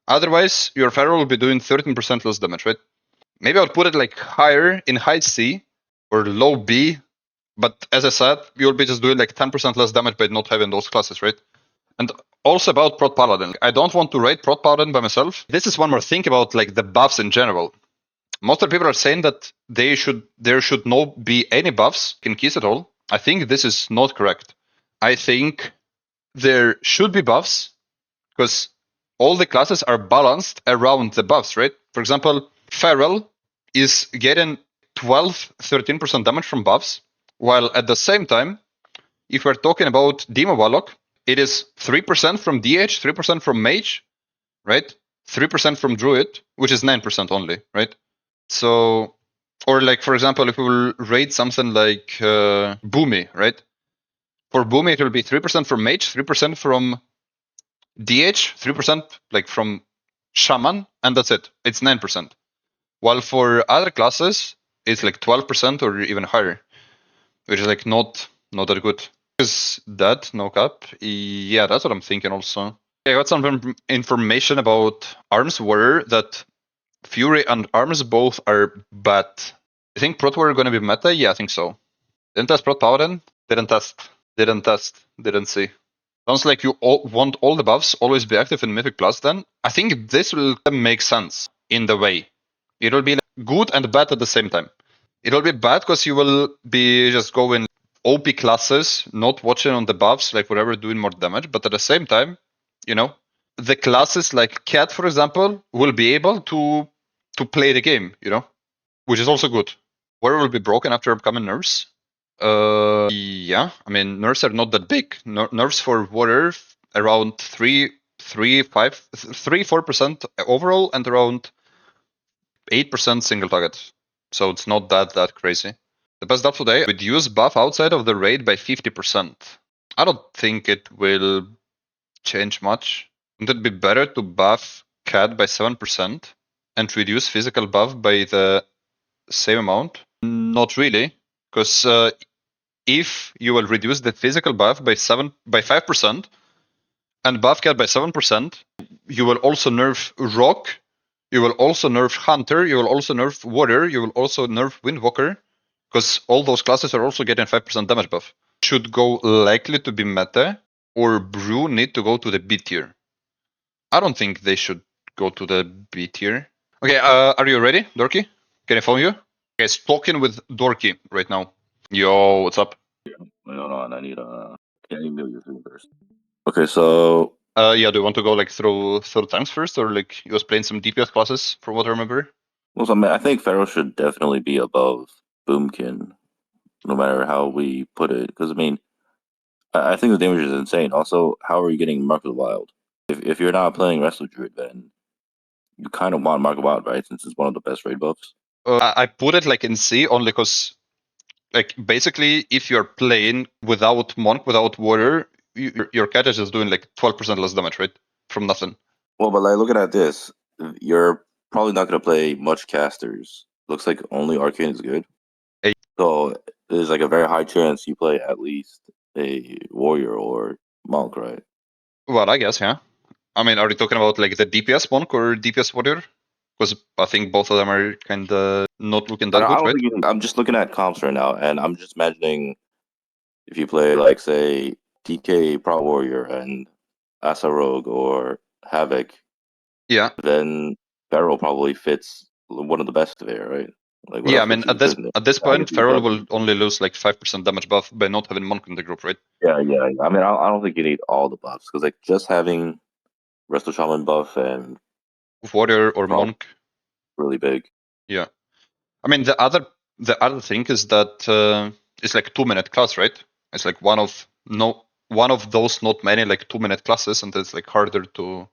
Otherwise, your Feral will be doing 13% less damage, right? Maybe I'll put it like higher in high C or low B, but as I said, you'll be just doing like 10% less damage by not having those classes, right? And also about Prot Paladin. I don't want to rate Prot Paladin by myself. This is one more thing about like the buffs in general. Most of the people are saying that there should not be any buffs in keys at all. I think this is not correct. I think there should be buffs because all the classes are balanced around the buffs, right? For example, Feral is getting 12-13% damage from buffs, while at the same time, if we're talking about Demo Warlock, it is 3% from DH, 3% from Mage, right? 3% from Druid, which is 9% only, right? So, or like, for example, if we will rate something like Boomy, right? For Boomy, it will be 3% from Mage, 3% from DH, 3% like from Shaman, and that's it. It's 9%. While for other classes, it's like 12% or even higher, which is like not that good. Is that no cap? Yeah, that's what I'm thinking also. I got some information about Arms Warrior that Fury and Arms both are bad. I think Prot Warrior going to be meta? Yeah, I think so. Didn't test Prot Paladin? Didn't test. Didn't see. Sounds like you want all the buffs always be active in Mythic Plus then. I think this will make sense in the way. It will be like good and bad at the same time. It will be bad because you will be just going OP classes, not watching on the buffs, like whatever, doing more damage. But at the same time, the classes like Cat, for example, will be able to play the game, which is also good. Warrior will be broken after upcoming nerfs. Yeah. I mean, nerfs are not that big. Nerfs for water around 4% overall, and around 8% single target. So it's not that crazy. The best buff today, reduce buff outside of the raid by 50%. I don't think it will change much. Wouldn't it be better to buff cat by 7% and reduce physical buff by the same amount? Not really, because if you will reduce the physical buff by 5% and buff cat by 7%, you will also nerf rock, you will also nerf hunter, you will also nerf warrior, you will also nerf windwalker, because all those classes are also getting 5% damage buff. Should go likely to be meta, or brew need to go to the B tier. I don't think they should go to the B tier. Okay, are you ready, Dorki? Can I follow you? Okay, talking with Dorki right now. Yo, what's up?
Hold on, I need your thing first. Okay, so
yeah, do you want to go like through tanks first, or like you was playing some DPS classes from what I remember?
well, so, I think Pharaoh should definitely be above Boomkin, no matter how we put it. Because I mean, I think the damage is insane. Also, how are you getting Mark of the Wild? If you're not playing Resto Druid, then you kind of want Mark of the Wild, right? Since it's one of the best raid buffs.
I put it like in C only because, like, basically, if you're playing without Monk, without Warrior, your cat is just doing like 12% less damage, right? From nothing.
Well, but like looking at this, you're probably not going to play much casters. Looks like only Arcane is good.
Hey.
So there's like a very high chance you play at least a Warrior or Monk, right?
Well, I guess, yeah. I mean, are you talking about like the DPS Monk or DPS Warrior? Because I think both of them are kind of not looking that good, right?
I'm just looking at comps right now, and I'm just imagining if you play like say DK Prot Warrior and Assa-Rogue or Havoc,
Yeah.
then Feral probably fits one of the best there, right? Like,
Yeah, I mean, at this point, Feral will only lose like 5% damage buff by not having Monk in the group, right?
Yeah. I mean, I don't think you need all the buffs because like just having Resto Shaman buff and
Warrior or Monk,
really big.
Yeah. I mean, the other thing is that it's like 2-minute class, right? It's like one of those not many like 2-minute classes, and it's like harder to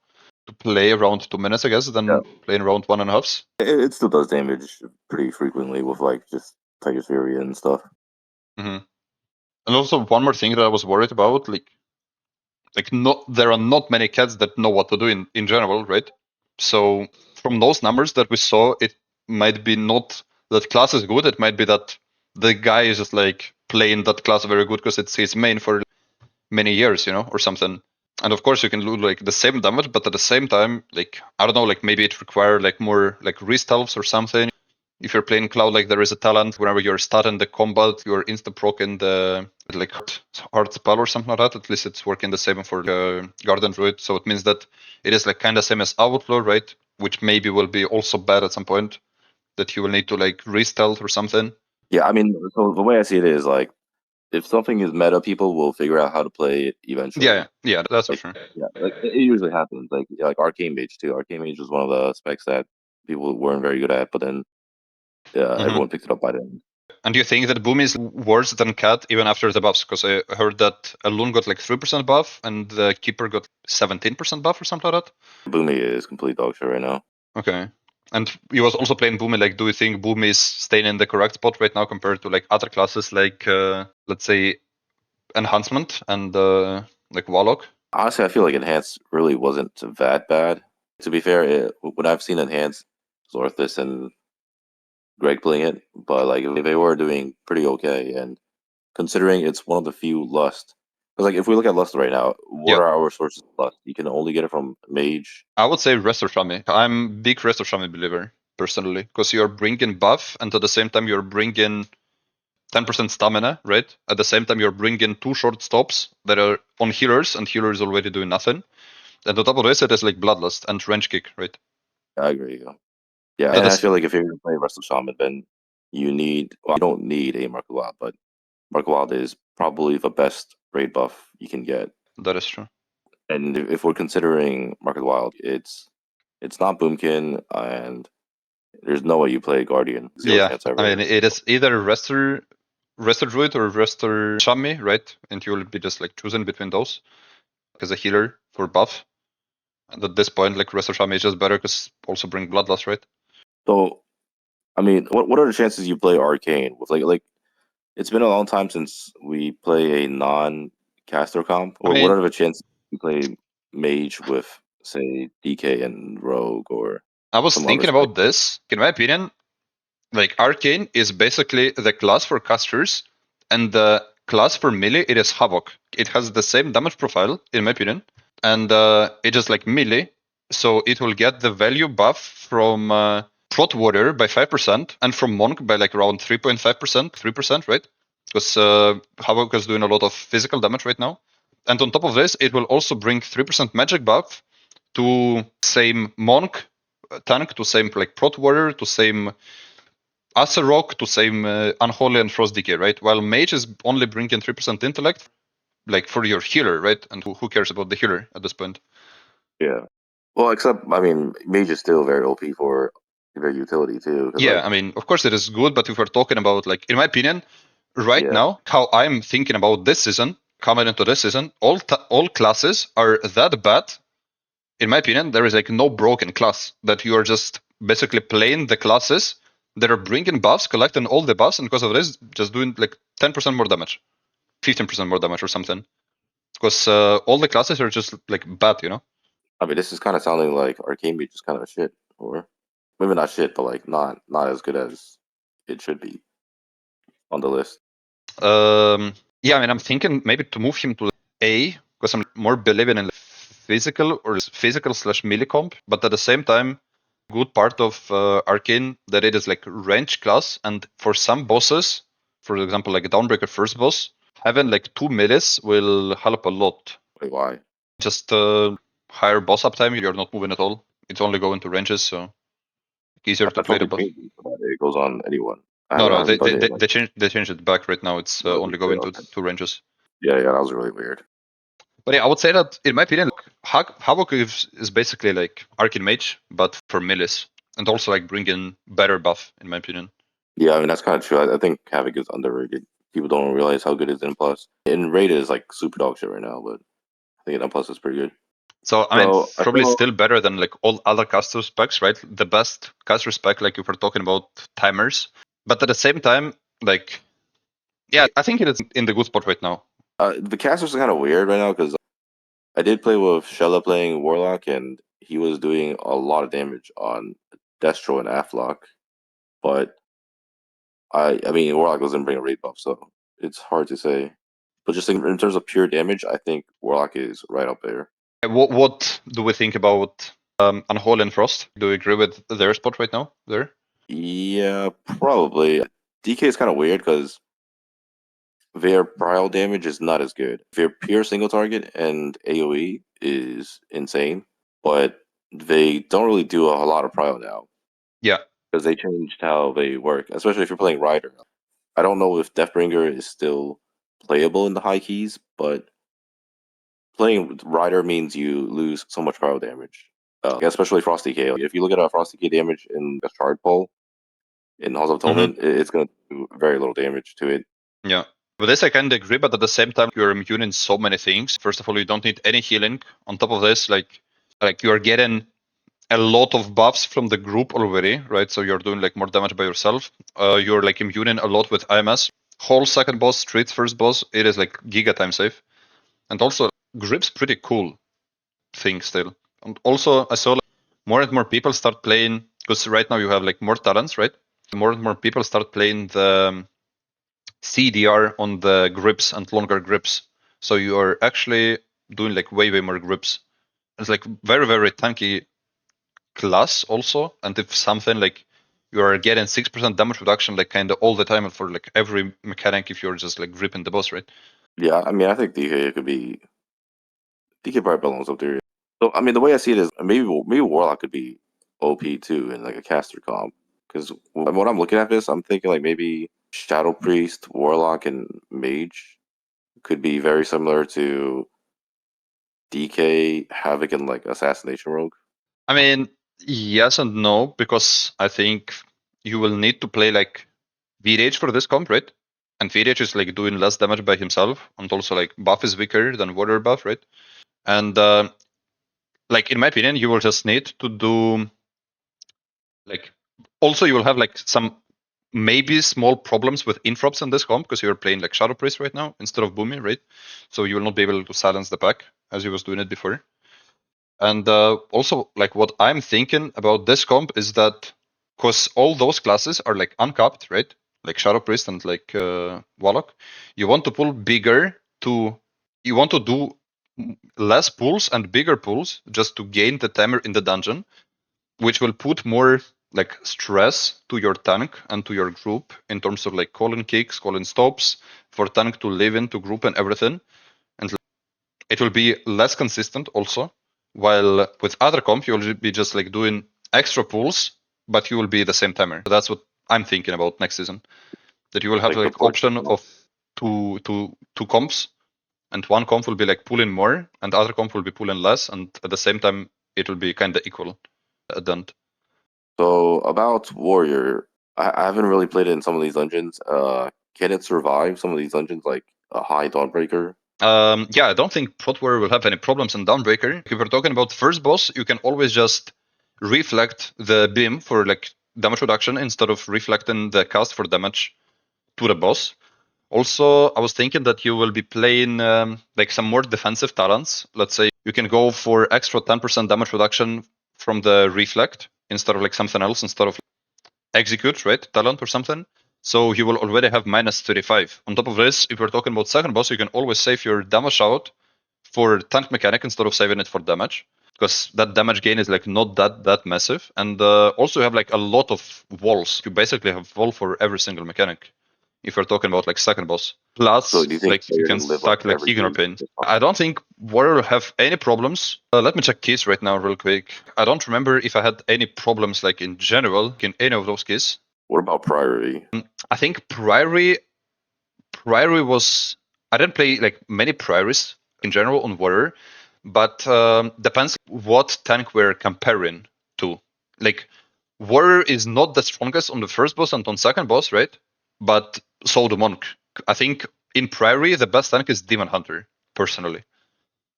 play around 2 minutes, I guess, than playing around 1.5.
It still does damage pretty frequently with like just Tiger's Fury and stuff.
Mm-hmm. And also one more thing that I was worried about, like there are not many cats that know what to do in general, right? So from those numbers that we saw, it might be not that class is good. It might be that the guy is just like playing that class very good because it's his main for many years, or something. And of course you can do like the same damage, but at the same time, like, I don't know, like maybe it require like more like restalfs or something. If you're playing Cloud, like there is a talent whenever you're starting the combat, you're insta proccing the like hard spell or something like that. At least it's working the same for Garden Druid. So it means that it is like kind of same as Outlaw, right? Which maybe will be also bad at some point. That you will need to like restealth or something.
Yeah, I mean, so the way I see it is like, if something is meta, people will figure out how to play it eventually.
Yeah, that's
like,
for sure.
Yeah, like it usually happens. Like Arcane Mage too. Arcane Mage was one of the specs that people weren't very good at, but then everyone picked it up by then.
And do you think that Boom is worse than Cat even after the buffs? Because I heard that Alun got like 3% buff and the Keeper got 17% buff or something like that.
Boomy is complete dog shit right now.
Okay. And you was also playing Boomy. Like, do you think Boomy is staying in the correct spot right now compared to like other classes like, let's say, Enhancement and like Warlock?
Honestly, I feel like Enhance really wasn't that bad. To be fair, when I've seen Enhance, Zorthus and Greg playing it, but like they were doing pretty okay. And considering it's one of the few Lust, because like if we look at Lust right now, what are our sources of Lust? You can only get it from Mage.
I would say Resto Shami. I'm big Resto Shami believer personally, because you're bringing buff and at the same time you're bringing 10% stamina, right? At the same time you're bringing 2 short stops that are on healers, and healers already doing nothing. And on top of this, it is like Bloodlust and Range Kick, right?
I agree. Yeah, and I feel like if you're going to play Resto Shaman, then you don't need a Mark Wild, but Mark Wild is probably the best raid buff you can get.
That is true.
And if we're considering Mark Wild, it's not Boomkin, and there's no way you play Guardian.
I mean, it is either Resto Resto Druid or Resto Shaman, right? And you will be just like choosing between those as a healer for buff. And at this point, like Resto Shaman is just better because also bring Bloodlust, right?
So, I mean, what are the chances you play Arcane with like? It's been a long time since we play a non-caster comp. Or what are the chances you play Mage with, say, DK and Rogue or?
I was
some
thinking
other
about this. In my opinion, like Arcane is basically the class for casters, and the class for melee it is Havoc. It has the same damage profile, in my opinion, and it is like melee, so it will get the value buff from Prot Warrior by 5%, and from Monk by like around 3.5%, 3%, right? Because Havoc is doing a lot of physical damage right now. And on top of this, it will also bring 3% magic buff to same Monk tank, to same like Prot Warrior, to same Assa-Rogue, to same Unholy and Frost Decay, right? While Mage is only bringing 3% intellect, like for your healer, right? And who cares about the healer at this point?
Yeah. Well, except I mean, Mage is still very OP for their utility too.
Yeah,
like,
I mean, of course it is good, but if we're talking about like, in my opinion, right
Yeah.
now, how I'm thinking about this season, coming into this season, all classes are that bad. In my opinion, there is like no broken class that you are just basically playing the classes that are bringing buffs, collecting all the buffs, and because of this, just doing like 10% more damage, 15% more damage or something. Because all the classes are just like bad, you know?
I mean, this is kind of sounding like Arcane Mage is kind of shit, or maybe not shit, but like not as good as it should be on the list.
Yeah, I mean, I'm thinking maybe to move him to A, because I'm more believing in physical or physical/melee comp, but at the same time, good part of Arcane that it is like range class, and for some bosses, for example, like Dawnbreaker first boss, having like 2 melees will help a lot.
Wait, why?
Just higher boss uptime, you're not moving at all. It's only going to ranges, so easier to
I
play
thought
the
they
buff.
changed it so that it goes on anyone. I
No,
haven't done it.
they changed it back right now. It's only going to two ranges.
Yeah, that was really weird.
But yeah, I would say that in my opinion, Havoc is basically like Arcane Mage, but for melees, and also like bringing better buff in my opinion.
Yeah, I mean that's kind of true. I think Havoc is underrated. People don't realize how good it is in Plus. In Rated is like super dog shit right now, but I think in Plus is pretty good.
So I mean,
So, I
probably
feel-
still better than like all other caster specs, right? The best caster spec, like if we're talking about timers, but at the same time, like, yeah, I think it is in the good spot right now.
The casters are kind of weird right now because I did play with Shella playing Warlock, and he was doing a lot of damage on Destro and Affliction. But I mean, Warlock doesn't bring a rate buff, so it's hard to say. But just in terms of pure damage, I think Warlock is right up there.
What do we think about Unholy and Frost? Do you agree with their spot right now? There?
Yeah, probably. DK is kind of weird because their prile damage is not as good. Their pure single target and AoE is insane, but they don't really do a lot of prile now.
Yeah.
Because they changed how they work, especially if you're playing Rider. I don't know if Deathbringer is still playable in the high keys, but playing Rider means you lose so much pile damage, especially Frost Decay. If you look at Frost Decay damage in the shard poll in Halls of Atonement, it's going to do very little damage to it.
Yeah. With this, I kind of agree, but at the same time, you're immune in so many things. First of all, you don't need any healing. On top of this, like you are getting a lot of buffs from the group already, right? So you're doing like more damage by yourself. You're like immuning a lot with IMS. Whole second boss, street first boss, it is like giga time save. And also, grip's pretty cool thing still. And also, I saw like more and more people start playing, because right now you have like more talents, right? More and more people start playing the CDR on the grips and longer grips. So you are actually doing like way more grips. It's like very tanky class also. And if something like you are getting 6% damage reduction like kind of all the time for like every mechanic if you're just like gripping the boss, right?
Yeah, I mean, I think DK could be DK probably belongs up there. So I mean, the way I see it is maybe Warlock could be OP too in like a caster comp. Because when I'm looking at this, I'm thinking like maybe Shadow Priest, Warlock, and Mage could be very similar to DK, Havoc, and like Assassination Rogue.
I mean, yes and no, because I think you will need to play like VH for this comp, right? And Viriage is like doing less damage by himself, and also like buff is weaker than water buff, right? And like in my opinion, you will just need to do like also you will have like some maybe small problems with infrops in this comp because you're playing like Shadow Priest right now instead of Boomy, right? So you will not be able to silence the pack as you was doing it before. And also like what I'm thinking about this comp is that because all those classes are like uncapped, right? Like Shadow Priest and like Warlock, you want to pull bigger you want to do less pulls and bigger pulls just to gain the timer in the dungeon, which will put more like stress to your tank and to your group in terms of like calling kicks, calling stops for tank to live into group and everything. And it will be less consistent also. While with other comp, you will be just like doing extra pulls, but you will be the same timer. So that's what I'm thinking about next season. That you will have like option of two comps, and one comp will be like pulling more, and other comp will be pulling less, and at the same time it will be kind of equal at the end.
So about Warrior, I haven't really played it in some of these dungeons. Can it survive some of these dungeons like a high Dawnbreaker?
Yeah, I don't think Prot Warrior will have any problems in Dawnbreaker. If we're talking about first boss, you can always just reflect the beam for like damage reduction instead of reflecting the cast for damage to the boss. Also, I was thinking that you will be playing like some more defensive talents. Let's say you can go for extra 10% damage reduction from the reflect instead of like something else, instead of execute, right? Talent or something. So you will already have minus 35. On top of this, if we're talking about second boss, you can always save your damage out for tank mechanic instead of saving it for damage, because that damage gain is like not that massive. And also you have like a lot of walls. You basically have wall for every single mechanic if you're talking about like second boss. Plus,
So do you think
like you can stack like Ignore Pain. I don't think Warrior will have any problems. Let me check keys right now real quick. I don't remember if I had any problems like in general in any of those keys.
What about Priory?
I think Priory was, I didn't play like many Priories in general on Warrior, but depends what tank we're comparing to. Like Warrior is not the strongest on the first boss and on second boss, right? But so the Monk. I think in Priory the best tank is Demon Hunter, personally.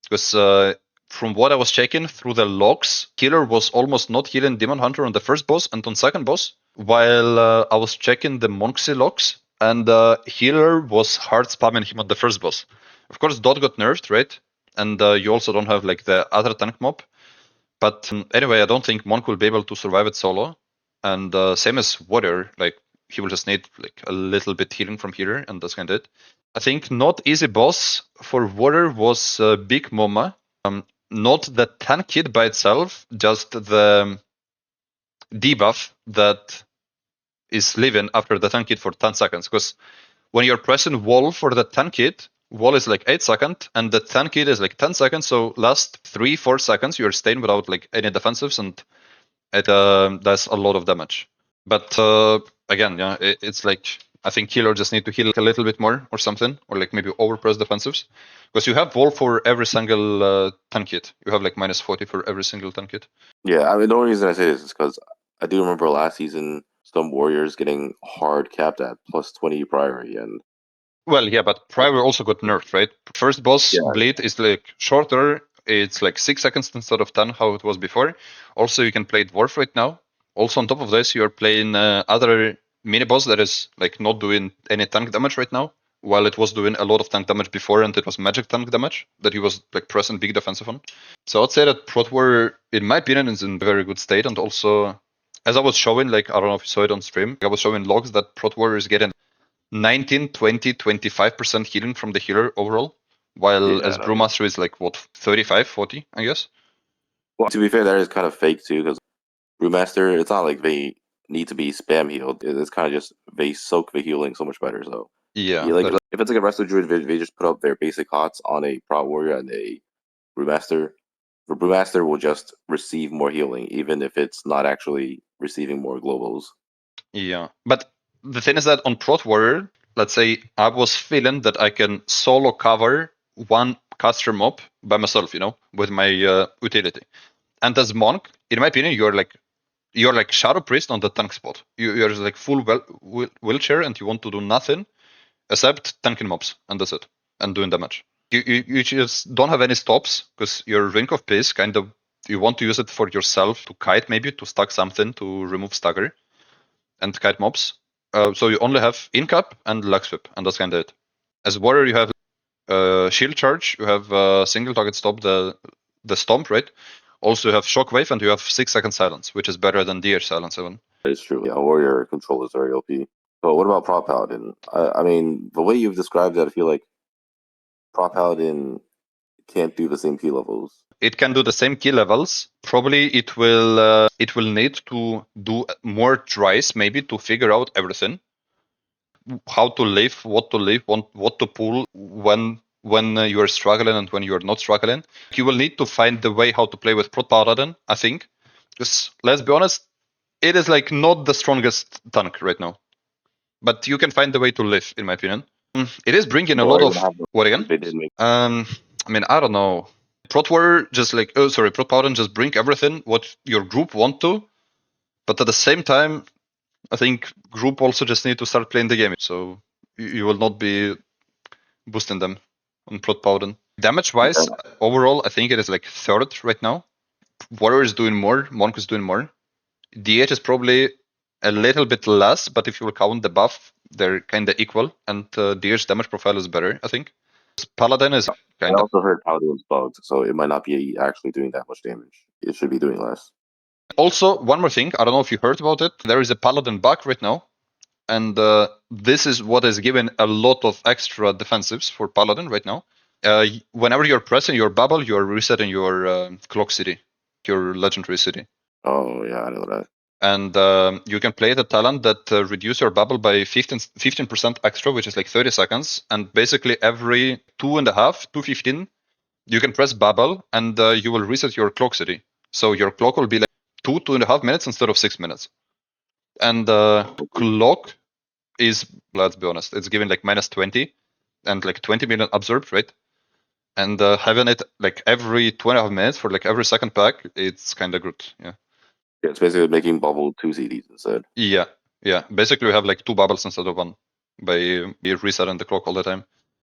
Because from what I was checking through the logs, Healer was almost not healing Demon Hunter on the first boss and on second boss, while I was checking the Monksy logs, and Healer was hard spamming him on the first boss. Of course, Dot got nerfed, right? And you also don't have like the other tank mob. But anyway, I don't think Monk will be able to survive it solo. And same as Warrior, like he will just need like a little bit healing from Healer, and that's kind of it. I think not easy boss for Warrior was Big Mama. Not the tank kit by itself, just the debuff that is living after the tank kit for 10 seconds. Because when you're pressing wall for the tank kit, wall is like 8 seconds, and the tank kit is like 10 seconds. So last 3-4 seconds, you're staying without like any defensives, and it does a lot of damage. But again, yeah, it's like I think Healer just need to heal a little bit more or something, or like maybe overpress defensives, because you have wall for every single tank kit. You have like minus 40 for every single tank kit.
Yeah, I mean the only reason I say this is because I do remember last season some Warriors getting hard capped at plus 20 Priory, and
well, yeah, but Priory also got nerfed, right? First boss bleed is like shorter. It's like 6 seconds instead of 10, how it was before. Also, you can play Dwarf right now. Also, on top of this, you're playing other mini boss that is like not doing any tank damage right now, while it was doing a lot of tank damage before, and it was magic tank damage that he was like pressing big defensive on. So I'd say that Prot Warrior, in my opinion, is in very good state. And also, as I was showing, like I don't know if you saw it on stream, I was showing logs that Prot Warrior is getting 19, 20, 25% healing from the healer overall, while as Brewmaster is like what, 35, 40, I guess.
Well, to be fair, that is kind of fake too, because Brewmaster, it's not like they need to be spam healed. It's kind of just they soak the healing so much better. So
yeah,
like if it's like a Resto Druid, they just put up their basic hots on a Prot Warrior and a Brewmaster. The Brewmaster will just receive more healing, even if it's not actually receiving more globals.
Yeah, but the thing is that on Prot Warrior, let's say I was feeling that I can solo cover one caster mob by myself, you know, with my utility. And as Monk, in my opinion, you're like Shadow Priest on the tank spot. You're like full wheelchair and you want to do nothing. except tanking mobs, and that's it, and doing damage. You just don't have any stops, because your Ring of Peace, kind of, you want to use it for yourself to kite, maybe, to stack something, to remove stagger, and kite mobs. So you only have in-cap and lag sweep, and that's kind of it. As warrior, you have shield charge, you have single target stop, the stomp, right? Also, you have shockwave, and you have 6-second silence, which is better than DH silence even.
It's true. Yeah, warrior control is very OP. But what about Prot Paladin? I mean, the way you've described that, I feel like Prot Paladin can't do the same key levels.
It can do the same key levels. Probably it will need to do more tries, maybe, to figure out everything. How to live, what to pull, when you are struggling and when you are not struggling. You will need to find the way how to play with Prot Paladin, I think. Because let's be honest, it is like not the strongest tank right now. But you can find the way to live, in my opinion. It is bringing a lot of... What again? I mean, I don't know. Prot Warrior just like... Oh, sorry, Prot Paladin just bring everything what your group want to. But at the same time, I think group also just need to start playing the game. So you will not be boosting them on Prot Paladin. Damage-wise, overall, I think it is like third right now. Warrior is doing more, Monk is doing more. DH is probably a little bit less, but if you will count the buff, they're kind of equal, and DH damage profile is better, I think. Paladin is kind
I
of...
also heard Paladin's bugged, so it might not be actually doing that much damage. It should be doing less.
Also, one more thing, I don't know if you heard about it, there is a Paladin bug right now, and this is what is giving a lot of extra defensives for Paladin right now. Whenever you're pressing your bubble, you're resetting your clock city, your legendary city.
Oh, yeah, I know that.
And you can play the talent that reduce your bubble by 15% extra, which is like 30 seconds. And basically every 2.15, you can press bubble and you will reset your clock city. So your clock will be like 2.5 minutes instead of 6 minutes. And clock is, let's be honest, it's giving like minus 20 and like 20 million absorbed, right? And having it like every 2.5 minutes for like every second pack, it's kind of good, yeah.
Yeah, it's basically making bubble 2 CDs instead.
Yeah. Basically, we have like 2 bubbles instead of 1 by resetting the clock all the time.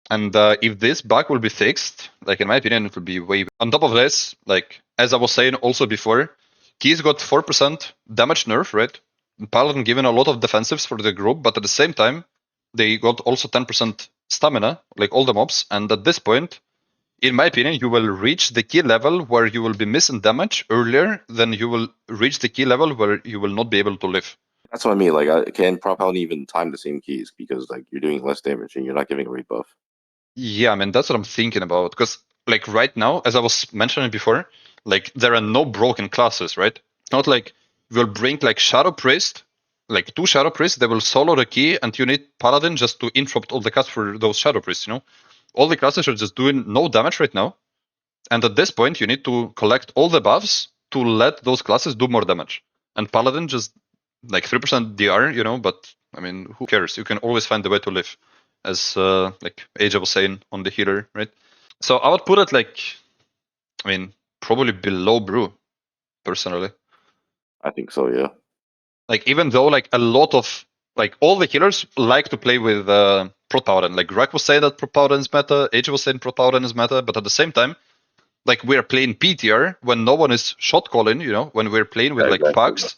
And if this bug will be fixed, like in my opinion, it will be way... On top of this, like as I was saying also before, keys got 4% damage nerf, right? Paladin given a lot of defensives for the group, but at the same time, they got also 10% stamina, like all the mobs. And at this point, in my opinion, you will reach the key level where you will be missing damage earlier than you will reach the key level where you will not be able to live.
That's what I mean. Like, can Prot Paladin even time the same keys because like you're doing less damage and you're not giving a rate buff?
Yeah, I mean, that's what I'm thinking about. Because like right now, as I was mentioning before, like there are no broken classes, right? It's not like we'll bring like Shadow Priest, like 2 Shadow Priests, they will solo the key and you need Paladin just to interrupt all the casts for those Shadow Priests, you know? All the classes are just doing no damage right now. And at this point, you need to collect all the buffs to let those classes do more damage. And Paladin just like 3% DR, you know, but I mean, who cares? You can always find a way to live, as like Ayije was saying on the healer, right? So I would put it like, I mean, probably below Brew, personally.
I think so, yeah.
Like even though like a lot of like all the healers like to play with Prot Paladin. Like Greg was saying that Prot Paladin is meta, Ayije was saying Prot Paladin is meta, but at the same time, like we're playing P tier when no one is shot calling, you know, when we're playing with like packs,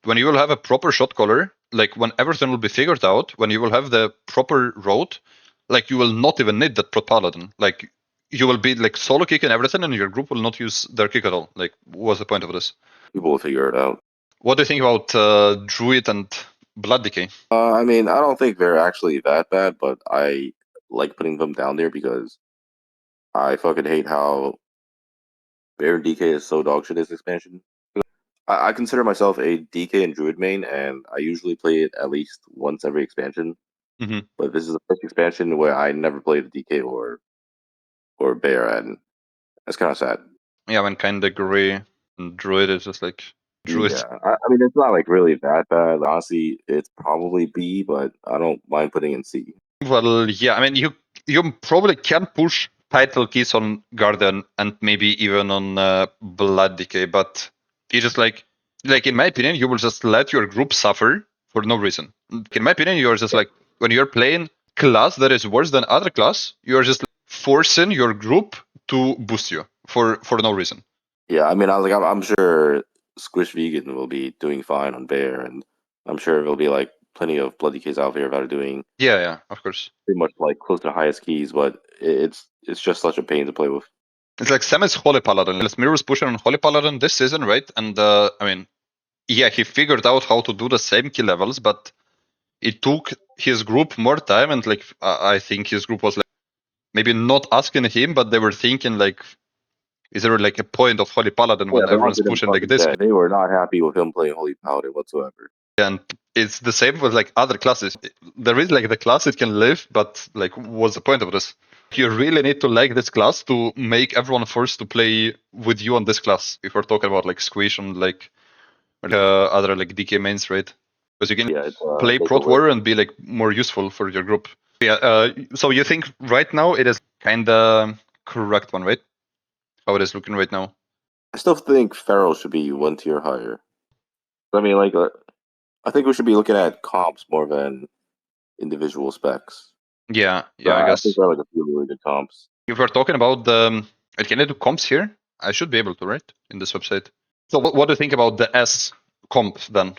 when you will have a proper shot caller, like when everything will be figured out, when you will have the proper road, like you will not even need that Prot Paladin. Like you will be like solo kicking everything and your group will not use their kick at all. Like what's the point of this?
People will figure it out.
What do you think about Druid and Blood Decay?
I mean, I don't think they're actually that bad, but I like putting them down there because I fucking hate how Baron DK is so dog shit this expansion. I consider myself a DK and Druid main, and I usually play it at least once every expansion.
Mm-hmm.
But this is the first expansion where I never played a DK or Bear, and that's kind of sad.
Yeah, I kind of agree. Druid is just like Druid.
Yeah, I mean, it's not like really that bad. Honestly, it's probably B, but I don't mind putting in C.
Well, yeah, I mean, you probably can push title keys on Guardian and maybe even on Blood Decay, but you just like in my opinion, you will just let your group suffer for no reason. In my opinion, you're just like when you're playing class that is worse than other class, you are just forcing your group to boost you for no reason.
Yeah, I mean, I'm sure Squish Vegan will be doing fine on Bear, and I'm sure there'll be like plenty of bloody kids out there that are doing
Yeah, of course.
pretty much like close to the highest keys, but it's just such a pain to play with.
It's like Sam is Holy Paladin. Mirror's pushing on Holy Paladin this season, right? And I mean, yeah, he figured out how to do the same key levels, but it took his group more time, and like I think his group was like maybe not asking him, but they were thinking like, is there like a point of Holy Paladin when everyone's pushing like this?
They were not happy with him playing Holy Paladin whatsoever.
And it's the same with like other classes. There is like the class it can live, but like what's the point of this? You really need to like this class to make everyone forced to play with you on this class. If we're talking about like Squish and like other like DK mains, right? Because you can play Prot Warrior and be like more useful for your group. Yeah. So you think right now it is kind of correct one, right? How it is looking right now.
I still think Feral should be one tier higher. I mean, like, I think we should be looking at comps more than individual specs.
Yeah, I guess.
I think there are like a few really good comps.
If we're talking about the, can I do comps here? I should be able to, right? In this website. So what do you think about the S comp then?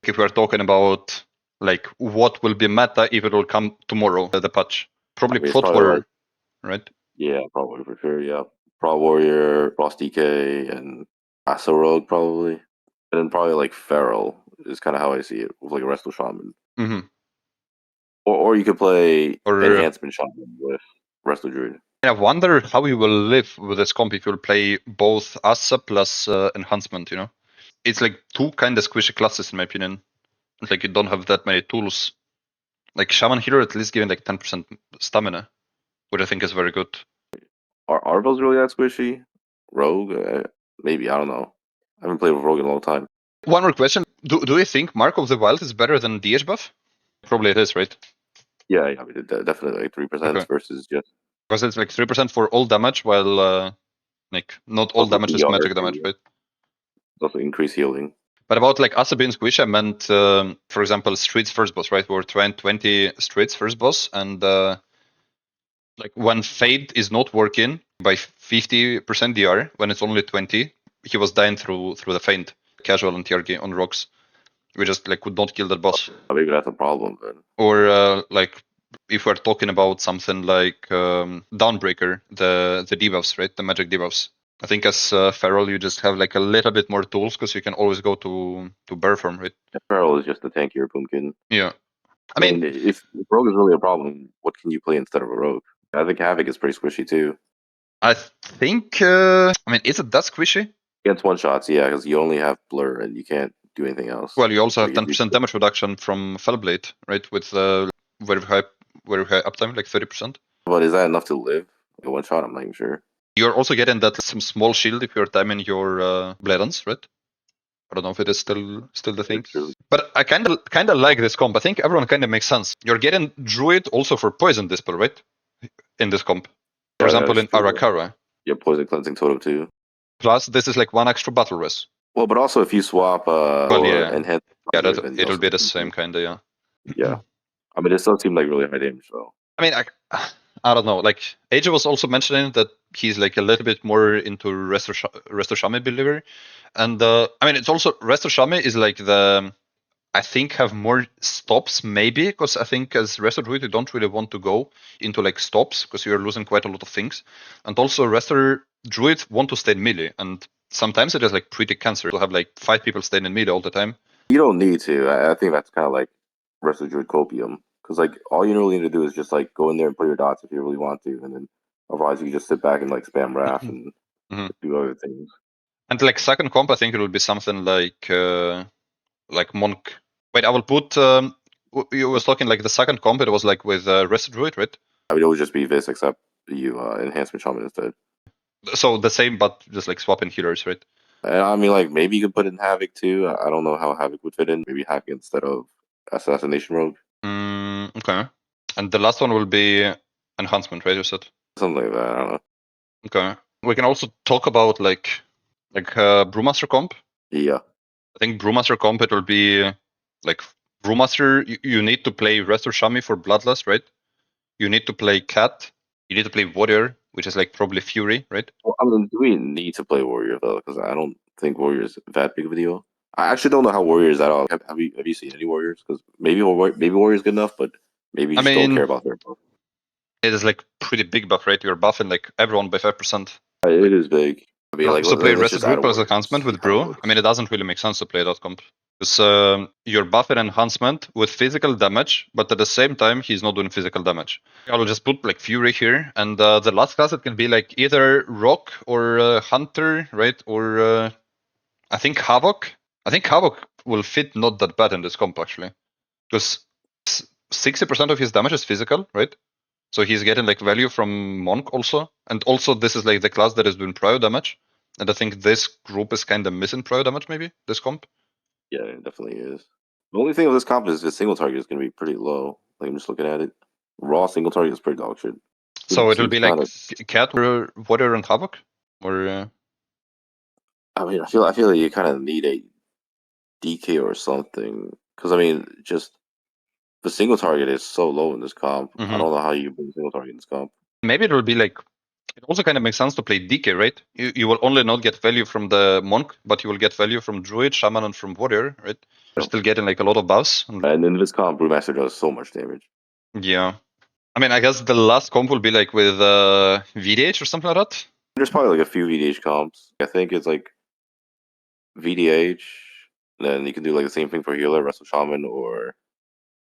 If we're talking about like what will be meta if it will come tomorrow, the patch. Probably Prot Warrior, right?
Yeah, probably for sure, yeah. Prot Warrior, Frost DK, and Assa-Rogue probably. And then probably like Feral is kind of how I see it, with like a Resto Shaman.
Mm-hmm.
Or you could play Enhancement Shaman with Resto Druid.
I wonder how you will live with this comp if you'll play both Assa plus Enhancement, you know? It's like two kind of squishy classes in my opinion. It's like you don't have that many tools. Like Shaman here at least giving like 10% stamina, which I think is very good.
Are those really that squishy? Rogue? Maybe, I don't know. I haven't played with Rogue in a long time.
One more question. Do you think Mark of the Wild is better than DH buff? Probably it is, right?
Yeah, I mean, definitely like 3% versus just...
Because it's like 3% for all damage, while like not all damage is magic damage, right?
Also increase healing.
But about like Assa being squish, I meant, for example, Streets first boss, right? We're trying 20 Streets first boss, and like when Fade is not working by 50% DR, when it's only 20, he was dying through the Feint, casual and Yarrgi on rocks. We just like could not kill that boss.
Maybe that's a problem then.
Or like if we're talking about something like Dawnbreaker, the debuffs, right? The magic debuffs. I think as Feral, you just have like a little bit more tools because you can always go to bear form, right?
Yeah, Feral is just a tankier Boomkin.
Yeah. I mean,
if Rogue is really a problem, what can you play instead of a Rogue? I think Havoc is pretty squishy too.
I think, I mean, is it that squishy?
Against one shots, yeah, because you only have Blur and you can't do anything else.
Well, you also have 10% damage reduction from Fellblade, right? With very high uptime, like 30%.
But is that enough to live? One shot, I'm not even sure.
You're also getting that some small shield if you're timing your Bladens, right? I don't know if it is still the thing. But I kind of like this comp. I think everyone kind of makes sense. You're getting Druid also for Poison Dispel, right? In this comp. For example, in Arakara.
Yeah, Poison Cleansing Totem too.
Plus, this is like one extra battle res.
Well, but also if you swap Enhancement...
Yeah, it'll be the same kind of, yeah.
Yeah. I mean, it still seemed like really high damage, though.
I mean, I don't know. Like, Ayije was also mentioning that he's like a little bit more into Resto Shaman believer. And, I mean, it's also, Resto Shaman is like I think have more stops maybe, because I think as Resto Druid you don't really want to go into like stops, because you're losing quite a lot of things. And also Resto Druid want to stay in melee, and sometimes it is like pretty cancer to have like 5 people staying in melee all the time.
You don't need to. I think that's kind of like Resto Druid copium. Because like all you really need to do is just like go in there and play your dots if you really want to, and then otherwise you can just sit back and like spam Wrath and do other things.
And like second comp, I think it will be something like Monk. Wait, I will put. You was talking like the second comp. It was like with Resto Druid, right?
I would always just be this, except you Enhancement Shaman instead.
So the same, but just like swapping healers, right?
And I mean, like maybe you could put in Havoc too. I don't know how Havoc would fit in. Maybe Havoc instead of Assassination Rogue.
Okay. And the last one will be Enhancement, right? You said
something like that. I don't know.
Okay. We can also talk about like Brewmaster comp.
Yeah.
I think Brewmaster comp it will be like Brewmaster, you need to play Resto Shami for Bloodlust, right? You need to play Cat. You need to play Warrior, which is like probably Fury, right?
Well, I mean, do we need to play Warrior though? Because I don't think Warrior is that big of a deal. I actually don't know how Warrior is at all. Have you seen any Warriors? Because maybe Warrior is good enough, but maybe you just don't care about their buff.
It is like pretty big buff, right? You're buffing like everyone by 5%.
It is big. I mean, like,
So play
let's
Resto
just add
Druid plus
Warrior.
Enhancement with
See how it
Brew.
works.
I mean, it doesn't really make sense to play that comp. Because you're buffing Enhancement with physical damage, but at the same time, he's not doing physical damage. I'll just put like Fury here, and the last class it can be like either Rock or Hunter, right? Or I think Havoc. I think Havoc will fit not that bad in this comp actually, because 60% of his damage is physical, right? So he's getting like value from Monk also, and also this is like the class that is doing prio damage, and I think this group is kind of missing prio damage maybe this comp.
Yeah, it definitely is. The only thing with this comp is the single target is going to be pretty low. Like, I'm just looking at it. Raw single target is pretty dog shit.
So it will
Seems
be like
kinda...
Cat or Warrior and Havoc, or
I mean, I feel like you kind of need a DK or something, because I mean, just the single target is so low in this comp. I don't know how you bring single target in this comp.
Maybe it will be like. It also kind of makes sense to play DK, right? You will only not get value from the Monk, but you will get value from Druid, Shaman, and from Warrior, right? You're still getting like a lot of buffs.
And in this comp, Brewmaster does so much damage.
Yeah. I mean, I guess the last comp will be like with VDH or something like that.
There's probably like a few VDH comps. I think it's like VDH, then you can do like the same thing for healer, Resto Shaman, or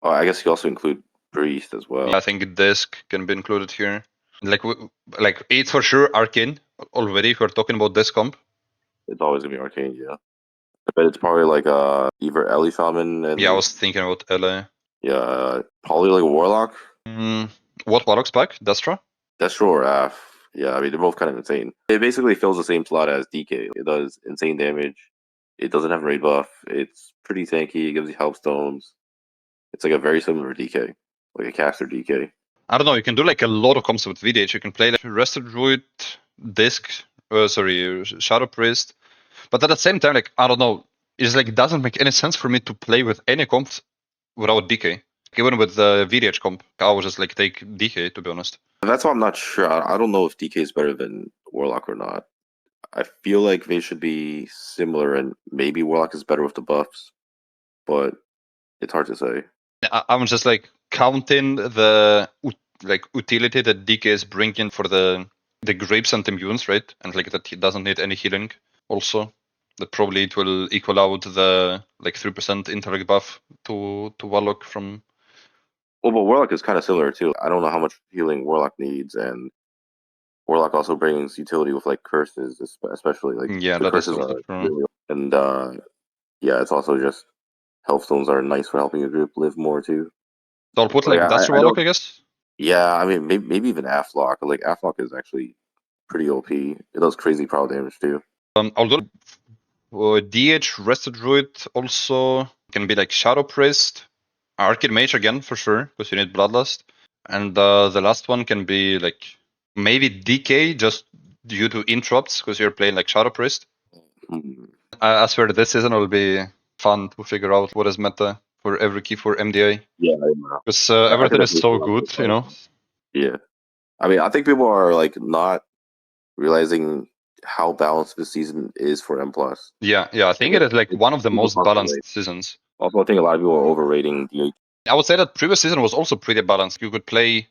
I guess you also include Priest as well.
Yeah, I think Disc can be included here. Like it's for sure Arcane already. If we're talking about this comp,
it's always gonna be Arcane, yeah. I bet it's probably like either Ellie Shaman and
yeah, I was thinking about LA.
yeah, probably like a Warlock.
What Warlock's back? Destra?
Destro or Af. Yeah, I mean they're both kind of insane. It basically fills the same slot as DK. It does insane damage. It doesn't have raid buff. It's pretty tanky. It gives you help stones. It's like a very similar DK, like a caster DK.
I don't know. You can do like a lot of comps with VDH. You can play like Resto Druid, Disc, Shadow Priest. But at the same time, like I don't know, it's like it doesn't make any sense for me to play with any comps without DK. Even with the VDH comp, I would just like take DK to be honest.
And that's why I'm not sure. I don't know if DK is better than Warlock or not. I feel like they should be similar, and maybe Warlock is better with the buffs, but it's hard to say.
I'm just like counting the like utility that DK is bringing for the grapes and immunes, right? And like that he doesn't need any healing. Also, that probably it will equal out the like 3% interact buff to Warlock from.
Well, but Warlock is kind of similar too. I don't know how much healing Warlock needs, and Warlock also brings utility with like curses, especially like
Yeah,
the
that is
curses
also
are
true.
really, and yeah, it's also just health stones are nice for helping your group live more too.
So I'll put like Duster Warlock, I guess.
Yeah, I mean maybe even Affliction. Like Affliction is actually pretty OP. It does crazy power damage too.
I'll do DH Resto Druid also can be like Shadow Priest, Arcane Mage again for sure because you need Bloodlust, and the last one can be like maybe DK just due to interrupts because you're playing like Shadow Priest. I swear this season will be fun to figure out what is meta for every key for MDA.
Yeah,
because everything is so good, you know.
Yeah, I mean I think people are like not realizing how balanced this season is for M+.
Yeah, I think it is like one of the most balanced seasons.
Also, I think a lot of people are overrating DH.
I would say that previous season was also pretty balanced. You could play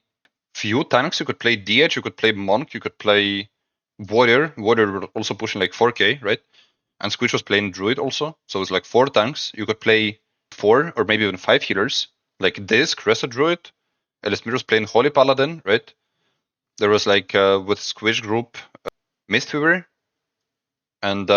few tanks, you could play DH, you could play Monk, you could play Warrior. Warrior were also pushing like 4k, right? And Squidge was playing Druid also. So it's like 4 tanks. You could play 4 or maybe even 5 healers, like Disc, Resto Druid. Elismir was playing Holy Paladin, right? There was like with Squidge group, Mistweaver. And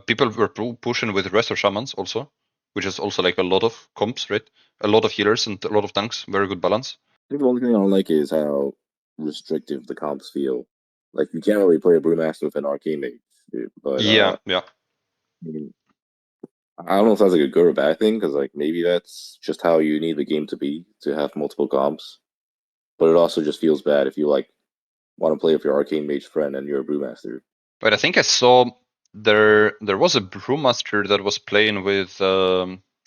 people were pushing with Resto Shamans also, which is also like a lot of comps, right? A lot of healers and a lot of tanks. Very good balance.
I think the only thing I don't like is how restrictive the comps feel. Like you can't really play a Brewmaster with an Arcane Mage, dude. But
yeah.
I mean, I don't know if that's like a good or bad thing because like maybe that's just how you need the game to be to have multiple comps. But it also just feels bad if you like want to play with your Arcane Mage friend and you're a Brewmaster.
But I think I saw there was a Brewmaster that was playing with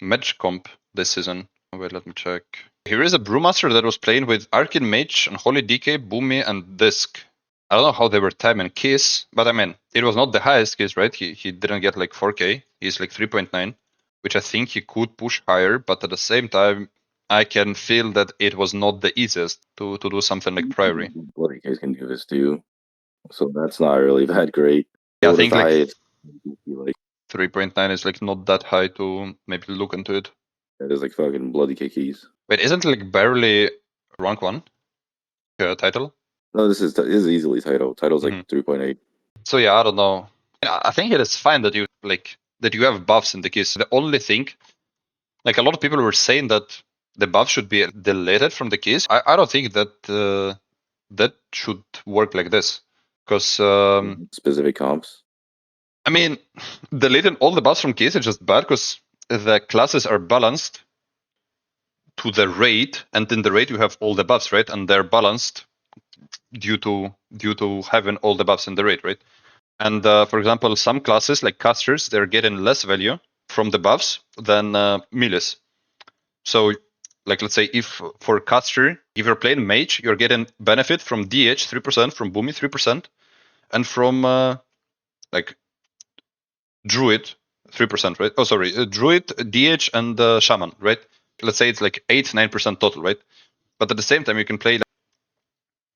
Mage comp this season. Wait, let me check. Here is a Brewmaster that was playing with Arcane Mage, Unholy DK, Boomy, and Disc. I don't know how they were timing keys, but I mean, it was not the highest keys, right? He didn't get like 4k. He's like 3.9, which I think he could push higher, but at the same time, I can feel that it was not the easiest to do something like Priory.
Bloody guys can do this too, so that's not really that great.
Yeah, I think like
like
3.9 is like not that high to maybe look into it.
it is like fucking bloody keys.
Wait, isn't like barely rank 1 title?
No, this is easily title. Title's like 3.8.
So yeah, I don't know. I think it is fine that you have buffs in the keys. The only thing, like a lot of people were saying that the buff should be deleted from the keys. I don't think that that should work like this, because
Specific comps.
I mean, deleting all the buffs from keys is just bad because the classes are balanced to the raid, and in the raid you have all the buffs, right? And they're balanced due to having all the buffs in the raid, right? And for example, some classes like casters, they're getting less value from the buffs than melees. So, like let's say if for caster, if you're playing mage, you're getting benefit from DH 3%, from Boomy 3%, and from like Druid 3%, right? Oh, sorry, Druid, DH, and Shaman, right? Let's say it's like 8-9% total, right? But at the same time, you can play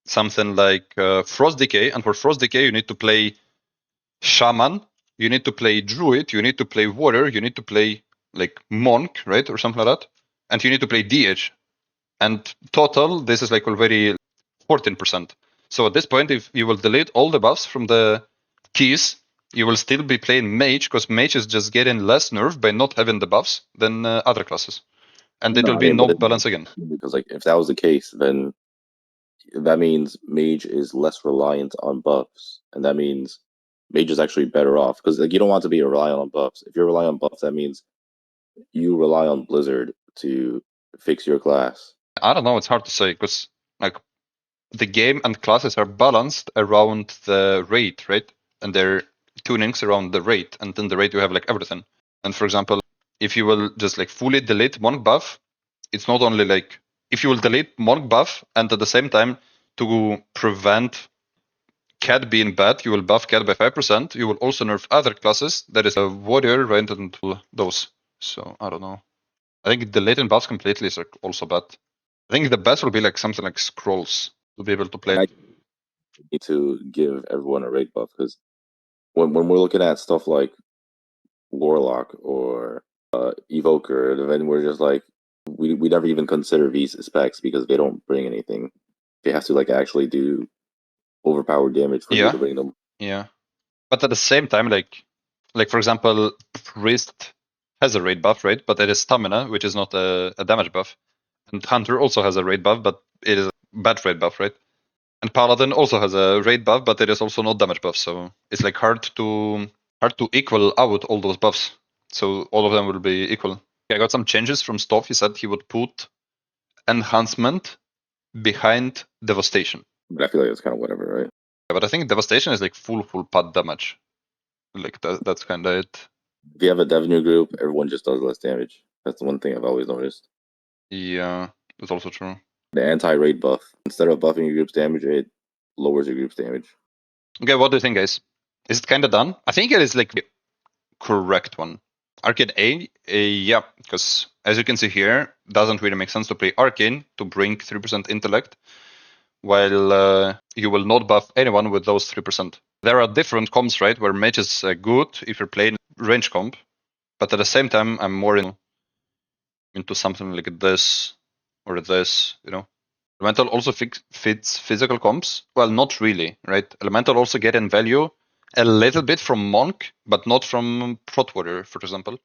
something like Frost Decay, and for Frost Decay, you need to play Shaman, you need to play Druid, you need to play Warrior, you need to play like Monk, right? Or something like that. And you need to play DH. And total, this is like already 14%. So at this point, if you will delete all the buffs from the keys, you will still be playing Mage, because Mage is just getting less nerf by not having the buffs than other classes. And it will be no balance again.
Because like if that was the case, then that means Mage is less reliant on buffs, and that means Mage is actually better off, because like you don't want to be reliant on buffs. If you're relying on buffs, that means you rely on Blizzard to fix your class.
I don't know, it's hard to say, because like the game and classes are balanced around the raid, right? And they're tunings around the raid, and in the raid you have like everything. And for example, if you will just like fully delete Monk buff, it's not only like if you will delete Monk buff and at the same time to prevent Cat being bad, you will buff Cat by 5%. You will also nerf other classes. That is a Warrior right into those. So I don't know. I think deleting buffs completely is also bad. I think the best will be like something like Scrolls to be able to play.
I need to give everyone a raid buff, because when we're looking at stuff like Warlock or Evoker, then we're just like we never even consider these specs because they don't bring anything. They have to like actually do overpowered damage for you to bring them.
Yeah, but at the same time, like for example, Priest has a raid buff, right? But it is stamina, which is not a damage buff. And Hunter also has a raid buff, but it is a bad raid buff, right? And Paladin also has a raid buff, but it is also not damage buff. So it's like hard to equal out all those buffs. So all of them will be equal. I got some changes from Stoff. He said he would put Enhancement behind Devastation.
But I feel like it's kind of whatever, right?
Yeah, but I think Devastation is like full pad damage. Like that's kind of it.
If you have a dev new group, everyone just does less damage. That's the one thing I've always noticed.
Yeah, that's also true.
The anti-raid buff, instead of buffing your group's damage, it lowers your group's damage.
Okay, what do you think, guys? Is it kind of done? I think it is like the correct one. Arcane A, yeah, because as you can see here, doesn't really make sense to play Arcane to bring 3% intellect, while you will not buff anyone with those 3%. There are different comps, right, where Mage is good if you're playing range comp, but at the same time, I'm more into something like this or this, you know. Elemental also fits physical comps. Well, not really, right? Elemental also get in value a little bit from Monk, but not from Prot Warrior, for example.